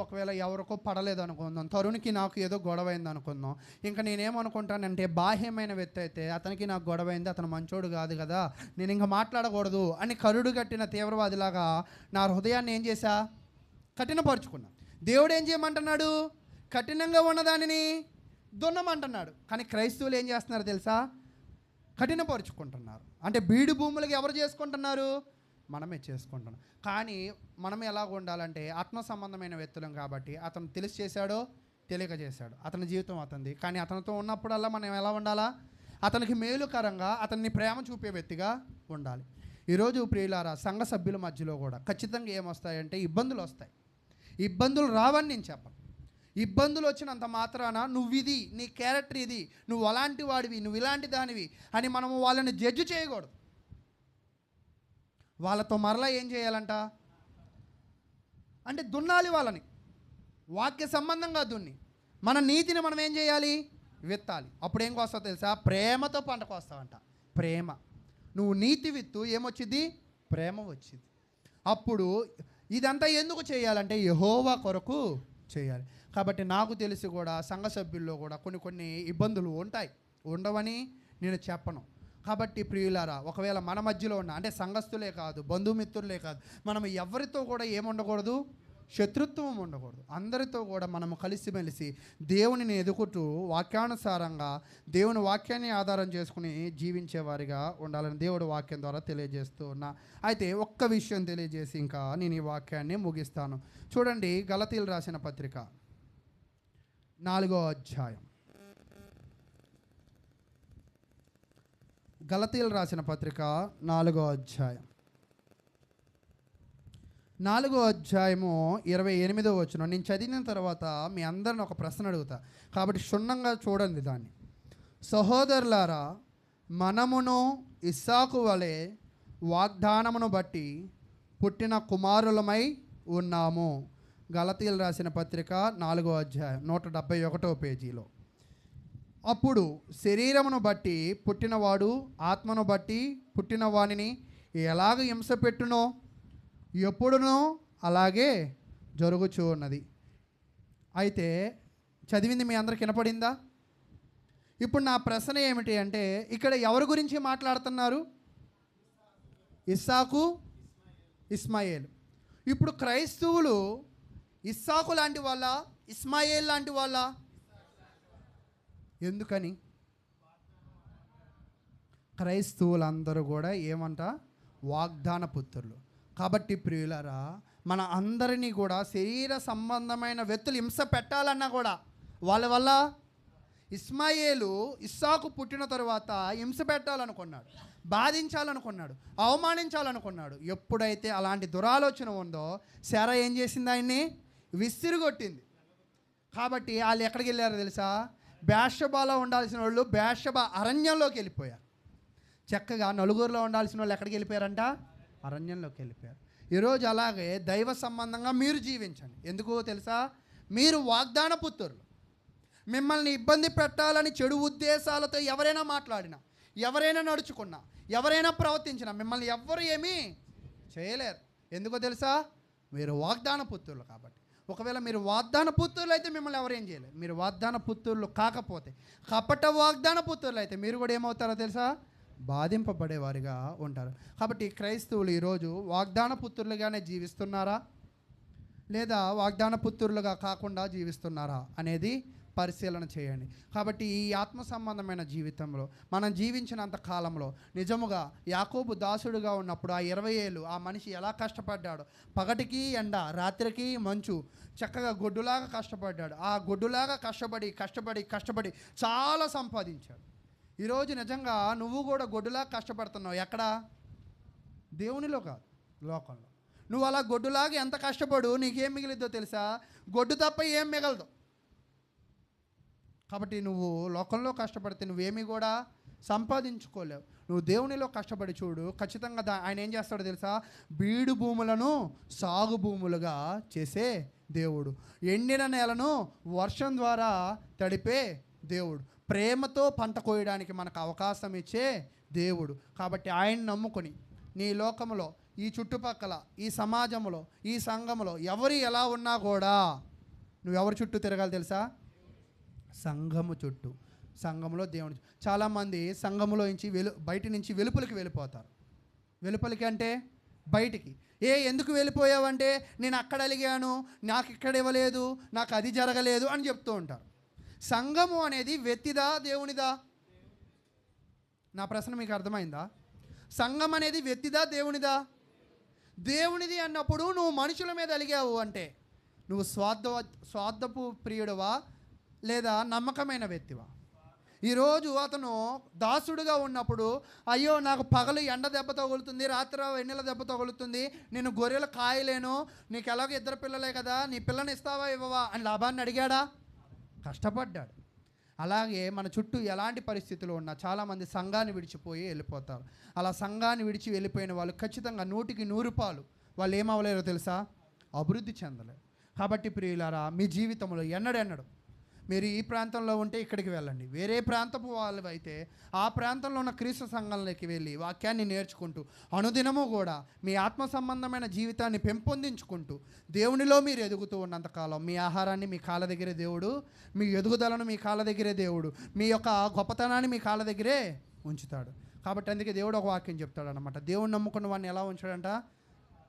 ఒకవేళ ఎవరికో పడలేదు అనుకుందాం, తరుణ్కి నాకు ఏదో గొడవైంది అనుకుందాం. ఇంకా నేనేమనుకుంటానంటే బాహ్యమైన వ్యక్తి అయితే అతనికి నాకు గొడవైంది, అతను మంచోడు కాదు కదా, నేను ఇంకా మాట్లాడకూడదు అని కరుడు కట్టిన తీవ్రవాదిలాగా నా హృదయాన్ని ఏం చేశా? కఠినపరుచుకున్నా. దేవుడు ఏం చేయమంటున్నాడు? కఠినంగా ఉన్నదానిని దున్నమంటున్నాడు. కానీ క్రైస్తవులు ఏం చేస్తున్నారు తెలుసా? కఠినపరుచుకుంటున్నారు. అంటే బీడు భూములకి ఎవరు చేసుకుంటున్నారు? మనమే చేసుకుంటున్నాం. కానీ మనం ఎలా ఉండాలంటే ఆత్మ సంబంధమైన వ్యక్తులం కాబట్టి, అతను తెలిసి చేశాడో తెలియక చేశాడు, అతని జీవితం అతనిది. కానీ అతనితో ఉన్నప్పుడల్లా మనం ఎలా ఉండాలా? అతనికి మేలుకరంగా, అతన్ని ప్రేమ చూపే వ్యక్తిగా ఉండాలి. ఈరోజు ప్రియులారా, సంఘ సభ్యుల మధ్యలో కూడా ఖచ్చితంగా ఏమొస్తాయంటే ఇబ్బందులు వస్తాయి. ఇబ్బందులు రావని నేను చెప్పను. ఇబ్బందులు వచ్చినంత మాత్రాన నువ్వు ఇది, నీ క్యారెక్టర్ ఇది, నువ్వు అలాంటి వాడివి, నువ్వు ఇలాంటి దానివి అని మనము వాళ్ళని జడ్జి చేయకూడదు. వాళ్ళతో మరలా ఏం చేయాలంట అంటే దున్నాలి వాళ్ళని, వాక్య సంబంధంగా దున్ని మన నీతిని మనం ఏం చేయాలి? విత్తాలి. అప్పుడు ఏం కోస్తావు తెలుసా? ప్రేమతో పంట కోస్తావంట. ప్రేమ. నువ్వు నీతి విత్తు, ఏమొచ్చింది? ప్రేమ వచ్చింది. అప్పుడు ఇదంతా ఎందుకు చేయాలంటే యెహోవా కొరకు చేయాలి. కాబట్టి నాకు తెలిసి కూడా సంఘ సభ్యుల్లో కూడా కొన్ని ఇబ్బందులు ఉంటాయి, ఉండవని నేను చెప్పను. కాబట్టి ప్రియులారా, ఒకవేళ మన మధ్యలో ఉన్న అంటే సంఘస్థులే కాదు, బంధుమిత్రులే కాదు, మనం ఎవరితో కూడా ఏముండకూడదు, శత్రుత్వం ఉండకూడదు. అందరితో కూడా మనము కలిసిమెలిసి దేవునిని ఎదుగుతూ వాక్యానుసారంగా దేవుని వాక్యాన్ని ఆధారం చేసుకుని జీవించేవారిగా ఉండాలని దేవుడు వాక్యం ద్వారా తెలియజేస్తూ ఉన్నా. అయితే ఒక్క విషయం తెలియజేసి ఇంకా నేను ఈ వాక్యాన్ని ముగిస్తాను. చూడండి, గలతీయులు రాసిన పత్రిక 4వ అధ్యాయం. గలతీయులు రాసిన పత్రిక 4వ అధ్యాయం 4వ అధ్యాయము 28వ వచనం. నేను చదివిన తర్వాత మీ అందరిని ఒక ప్రశ్న అడుగుతా, కాబట్టి క్షుణ్ణంగా చూడండి దాన్ని. సహోదరులారా, మనమును ఇస్సాకు వలె వాగ్దానమును బట్టి పుట్టిన కుమారులమై ఉన్నాము. గలతీయులు రాసిన పత్రిక 4వ అధ్యాయం 171వ పేజీలో. అప్పుడు శరీరమును బట్టి పుట్టినవాడు ఆత్మను బట్టి పుట్టిన వానిని ఎలాగ హింస పెట్టునో ఎప్పుడునో అలాగే జరుగుచూ ఉన్నది. అయితే చదివింది మీ అందరికి వినపడిందా? ఇప్పుడు నా ప్రశ్న ఏమిటి అంటే, ఇక్కడ ఎవరి గురించి మాట్లాడుతున్నారు? ఇస్సాకు, ఇస్మాయేల్. ఇప్పుడు క్రైస్తవులు ఇస్సాకు లాంటి వాళ్ళ, ఇస్మాయేల్ లాంటి వాళ్ళ? ఎందుకని? క్రైస్తవులందరూ కూడా ఏమంట? వాగ్దాన పుత్రులు. కాబట్టి ప్రియులారా, మన అందరినీ కూడా శరీర సంబంధమైన వ్యక్తులు హింస పెట్టాలన్నా కూడా వాళ్ళ వల్ల ఇస్మాయేలు ఇస్సాకు పుట్టిన తరువాత హింస పెట్టాలనుకున్నాడు, బాధించాలనుకున్నాడు, అవమానించాలనుకున్నాడు. ఎప్పుడైతే అలాంటి దురాలోచన ఉందో శారా ఏం చేసింది? ఆయన్ని విసిరిగొట్టింది. కాబట్టి వాళ్ళు ఎక్కడికి వెళ్ళారో తెలుసా? బేర్షెబాలో ఉండాల్సిన వాళ్ళు బేర్షెబా అరణ్యంలోకి వెళ్ళిపోయారు. చక్కగా నలుగురిలో ఉండాల్సిన వాళ్ళు ఎక్కడికి వెళ్ళిపోయారంట? అరణ్యంలోకి వెళ్ళిపోయారు. ఈరోజు అలాగే దైవ సంబంధంగా మీరు జీవించండి. ఎందుకో తెలుసా? మీరు వాగ్దాన పుత్రులు. మిమ్మల్ని ఇబ్బంది పెట్టాలని చెడు ఉద్దేశాలతో ఎవరైనా మాట్లాడినా, ఎవరైనా నడుచుకున్నా, ఎవరైనా ప్రవర్తించినా మిమ్మల్ని ఎవ్వరు ఏమీ చేయలేరు. ఎందుకో తెలుసా? మీరు వాగ్దాన పుత్రులు. కాబట్టి ఒకవేళ మీరు వాగ్దాన పుత్రులు అయితే మిమ్మల్ని ఎవరేం చేయలేరు. మీరు వాగ్దాన పుత్రులు కాకపోతే, కపట వాగ్దాన పుత్రులు అయితే మీరు కూడా ఏమవుతారో తెలుసా? బాధింపబడేవారిగా ఉంటారు. కాబట్టి క్రైస్తవులు ఈరోజు వాగ్దాన పుత్రులుగానే జీవిస్తున్నారా, లేదా వాగ్దాన పుత్రులుగా కాకుండా జీవిస్తున్నారా అనేది పరిశీలన చేయండి. కాబట్టి ఈ ఆత్మ సంబంధమైన జీవితంలో మనం జీవించినంత కాలంలో నిజముగా యాకోబు దాసుడుగా ఉన్నప్పుడు ఆ 20 ఏళ్ళు ఆ మనిషి ఎలా కష్టపడ్డాడో, పగటికి ఎండ, రాత్రికి మంచు, చక్కగా గొడ్డులాగా కష్టపడ్డాడు. ఆ గొడ్డులాగా కష్టపడి చాలా సంపాదించాడు. ఈరోజు నిజంగా నువ్వు కూడా గొడ్డులా కష్టపడుతున్నావు. ఎక్కడ? దేవునిలో కాదు, లోకంలో. నువ్వు అలా గొడ్డులాగా ఎంత కష్టపడు, నీకేం మిగిలిద్దో తెలుసా? గొడ్డు తప్ప ఏం మిగలదు. కాబట్టి నువ్వు లోకంలో కష్టపడితే నువ్వేమీ కూడా సంపాదించుకోలేవు. నువ్వు దేవునిలో కష్టపడి చూడు, ఖచ్చితంగా ఆయన ఏం చేస్తాడో తెలుసా? బీడు భూములను సాగు భూములుగా చేసే దేవుడు, ఎండిన నేలను వర్షం ద్వారా తడిపే దేవుడు, ప్రేమతో పంట కోయడానికి మనకు అవకాశం ఇచ్చే దేవుడు. కాబట్టి ఆయన నమ్ముకొని నీ లోకంలో, ఈ చుట్టుపక్కల, ఈ సమాజంలో, ఈ సంఘంలో ఎవరు ఎలా ఉన్నా కూడా నువ్వెవరి చుట్టూ తిరగాలి తెలుసా? సంఘము చుట్టూ. సంఘంలో దేవుని. చాలామంది సంఘములో నుంచి బయట నుంచి వెలుపలికి వెళ్ళిపోతారు. వెలుపలికి అంటే బయటికి. ఎందుకు వెళ్ళిపోయావంటే, నేను అక్కడ అలిగాను, నాకు ఇక్కడ ఇవ్వలేదు, నాకు అది జరగలేదు అని చెప్తూ ఉంటారు. సంఘము అనేది వ్యక్తిదా, దేవునిదా? నా ప్రశ్న మీకు అర్థమైందా? సంఘం అనేది వ్యక్తిదా, దేవునిదా? దేవునిది అన్నప్పుడు నువ్వు మనుషుల మీద అలిగావు అంటే నువ్వు స్వార్థపు ప్రియుడవా, లేదా నమ్మకమైన వ్యక్తివా? ఈరోజు అతను దాసుడుగా ఉన్నప్పుడు, అయ్యో నాకు పగలు ఎండ దెబ్బ తగులుతుంది, రాత్రి వెన్నెల దెబ్బ తగులుతుంది, నేను గొర్రెలు కాయలేను, నీకు ఎలాగో 2 పిల్లలే కదా, నీ పిల్లని ఇస్తావా ఇవ్వవా అని లాభాన్ని అడిగాడా? కష్టపడ్డాడు. అలాగే మన చుట్టూ ఎలాంటి పరిస్థితులు ఉన్నా చాలామంది సంఘాన్ని విడిచిపోయి వెళ్ళిపోతారు. అలా సంఘాన్ని విడిచి వెళ్ళిపోయిన వాళ్ళు ఖచ్చితంగా 100కి 100 వాళ్ళు ఏమవ్వలేరో తెలుసా? అభివృద్ధి చెందలేరు. కాబట్టి ప్రియులారా, మీ జీవితంలో ఎన్నడెన్నడు మీరు ఈ ప్రాంతంలో ఉంటే ఇక్కడికి వెళ్ళండి, వేరే ప్రాంతపు వాళ్ళు అయితే ఆ ప్రాంతంలో ఉన్న క్రీస్తు సంఘంలోకి వెళ్ళి వాక్యాన్ని నేర్చుకుంటూ అనుదినము కూడా మీ ఆత్మ సంబంధమైన జీవితాన్ని పెంపొందించుకుంటూ దేవునిలో మీరు ఎదుగుతూ ఉన్నంతకాలం మీ ఆహారాన్ని మీ కాళ్ళ దగ్గరే దేవుడు, మీ ఎదుగుదలను మీ కాళ్ళ దగ్గరే దేవుడు, మీ యొక్క గొప్పతనాన్ని మీ కాళ్ళ దగ్గరే ఉంచుతాడు. కాబట్టి అందుకే దేవుడు ఒక వాక్యం చెప్తాడు అనమాట, దేవుని నమ్ముకున్న వాడిని ఎలా ఉంచాడంట,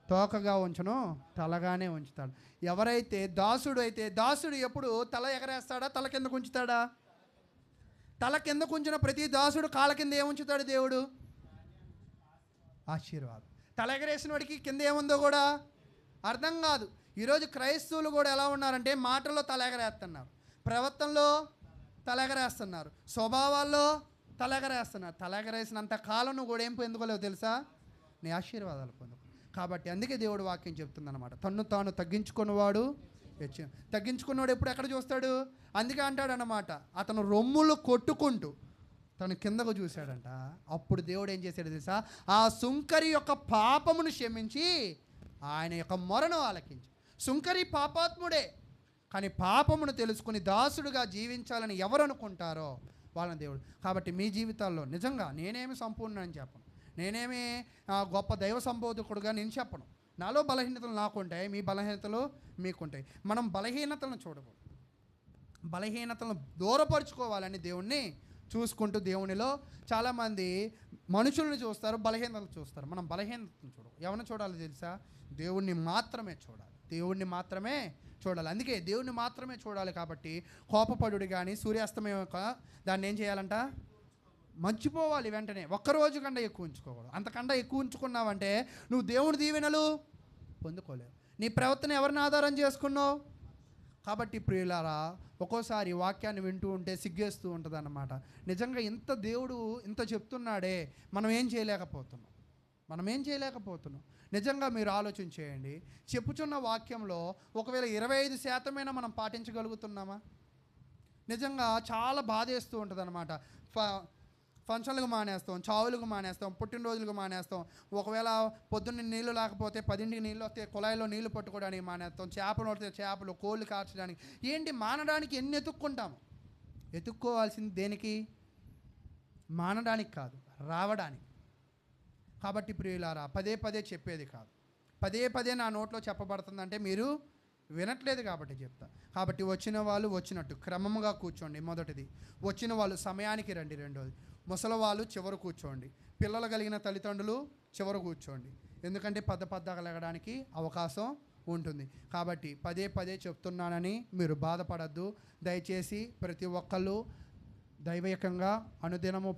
తోకగా ఉంచను తలగానే ఉంచుతాడు. ఎవరైతే దాసుడు అయితే దాసుడు ఎప్పుడు తల ఎగరేస్తాడా, తల కిందకు ఉంచుతాడా? తల కిందకు ఉంచిన ప్రతి దాసుడు కాళ్ళ కింద ఏముంచుతాడు దేవుడు? ఆశీర్వాదం. తల ఎగరేసిన వాడికి కింద ఏముందో కూడా అర్థం కాదు. ఈరోజు క్రైస్తవులు కూడా ఎలా ఉన్నారంటే మాటల్లో తల ఎగరేస్తున్నారు, ప్రవర్తనలో తల ఎగరేస్తున్నారు, స్వభావాల్లో తల ఎగరేస్తున్నారు. తల ఎగరేసినంత కాలం నువ్వు కూడా ఏం పొందుకోలేవు తెలుసా? నీ ఆశీర్వాదాలు పొందుకో. కాబట్టి అందుకే దేవుడు వాక్యం చెప్తుందన్నమాట, తన్ను తాను తగ్గించుకున్నవాడు తగ్గించుకున్నవాడు ఎప్పుడు ఎక్కడ చూస్తాడు? అందుకే అంటాడనమాట, అతను రొమ్ములు కొట్టుకుంటూ తను కిందకు చూశాడంట. అప్పుడు దేవుడు ఏం చేశాడు తెలుసా? ఆ సుంకరి యొక్క పాపమును క్షమించి ఆయన యొక్క మొరను ఆలకించి. సుంకరి పాపాత్ముడే, కానీ పాపమును తెలుసుకుని దాసుడుగా జీవించాలని ఎవరు అనుకుంటారో వాళ్ళని దేవుడు. కాబట్టి మీ జీవితాల్లో నిజంగా నేనేమి సంపూర్ణ అని చెప్పను, నేనేమి గొప్ప దైవ సంబోధకుడుగా నేను చెప్పను. నాలో బలహీనతలు నాకుంటాయి, మీ బలహీనతలు మీకుంటాయి. మనం బలహీనతలను చూడకూడదు, బలహీనతలను దూరపరుచుకోవాలని దేవుణ్ణి చూసుకుంటూ, దేవునిలో చాలామంది మనుషుల్ని చూస్తారు, బలహీనతలు చూస్తారు. మనం బలహీనతను చూడవు. ఎవరిని చూడాలి తెలుసా? దేవుణ్ణి మాత్రమే చూడాలి, దేవుణ్ణి మాత్రమే చూడాలి. అందుకే దేవుణ్ణి మాత్రమే చూడాలి. కాబట్టి కోపపడుడు కానీ సూర్యాస్తమయం దాన్ని ఏం చేయాలంట? మర్చిపోవాలి వెంటనే. ఒక్కరోజు కన్నా ఎక్కువ ఉంచుకోకూడదు. అంతకన్నా ఎక్కువ ఉంచుకున్నావంటే నువ్వు దేవుని దీవెనలు పొందుకోలేవు. నీ ప్రవర్తన ఎవరిని ఆధారం చేసుకున్నావు? కాబట్టి ప్రియులారా, ఒక్కోసారి వాక్యాన్ని వింటూ ఉంటే సిగ్గేస్తూ ఉంటుంది అన్నమాట. నిజంగా ఇంత దేవుడు ఇంత చెప్తున్నాడే, మనం ఏం చేయలేకపోతున్నాం. నిజంగా మీరు ఆలోచన చేయండి. చెప్పుచున్న వాక్యంలో ఒకవేళ 25% మనం పాటించగలుగుతున్నామా? నిజంగా చాలా బాధేస్తూ ఉంటుంది అనమాట. ఫంక్షన్లకు మానేస్తాం, చావులకు మానేస్తాం, పుట్టినరోజులకు మానేస్తాం. ఒకవేళ పొద్దున్న నీళ్ళు లేకపోతే 10ంటికి నీళ్ళు వస్తే కుళాయిలో నీళ్లు పట్టుకోవడానికి మానేస్తాం, చేపలు వస్తే చేపలు, కోళ్ళు కాల్చడానికి. ఏంటి మానడానికి ఎన్ని ఎత్తుక్కోవాల్సింది దేనికి? మానడానికి కాదు, రావడానికి. కాబట్టి ప్రియులారా, పదే చెప్పేది కాదు, పదే నా నోట్లో చెప్పబడుతుందంటే మీరు వినట్లేదు కాబట్టి చెప్తా. కాబట్టి వచ్చిన వాళ్ళు వచ్చినట్టు క్రమంగా కూర్చోండి. మొదటిది, వచ్చిన వాళ్ళు సమయానికి రండి. రెండోది, ముసలి వాళ్ళు చివర కూర్చోండి. పిల్లలు కలిగిన తల్లిదండ్రులు చివర కూర్చోండి, ఎందుకంటే పద్దగా లెగడానికి అవకాశం ఉంటుంది. కాబట్టి పదే చెప్తున్నానని మీరు బాధపడద్దు. దయచేసి ప్రతి ఒక్కళ్ళు దైవికంగా అనుదినము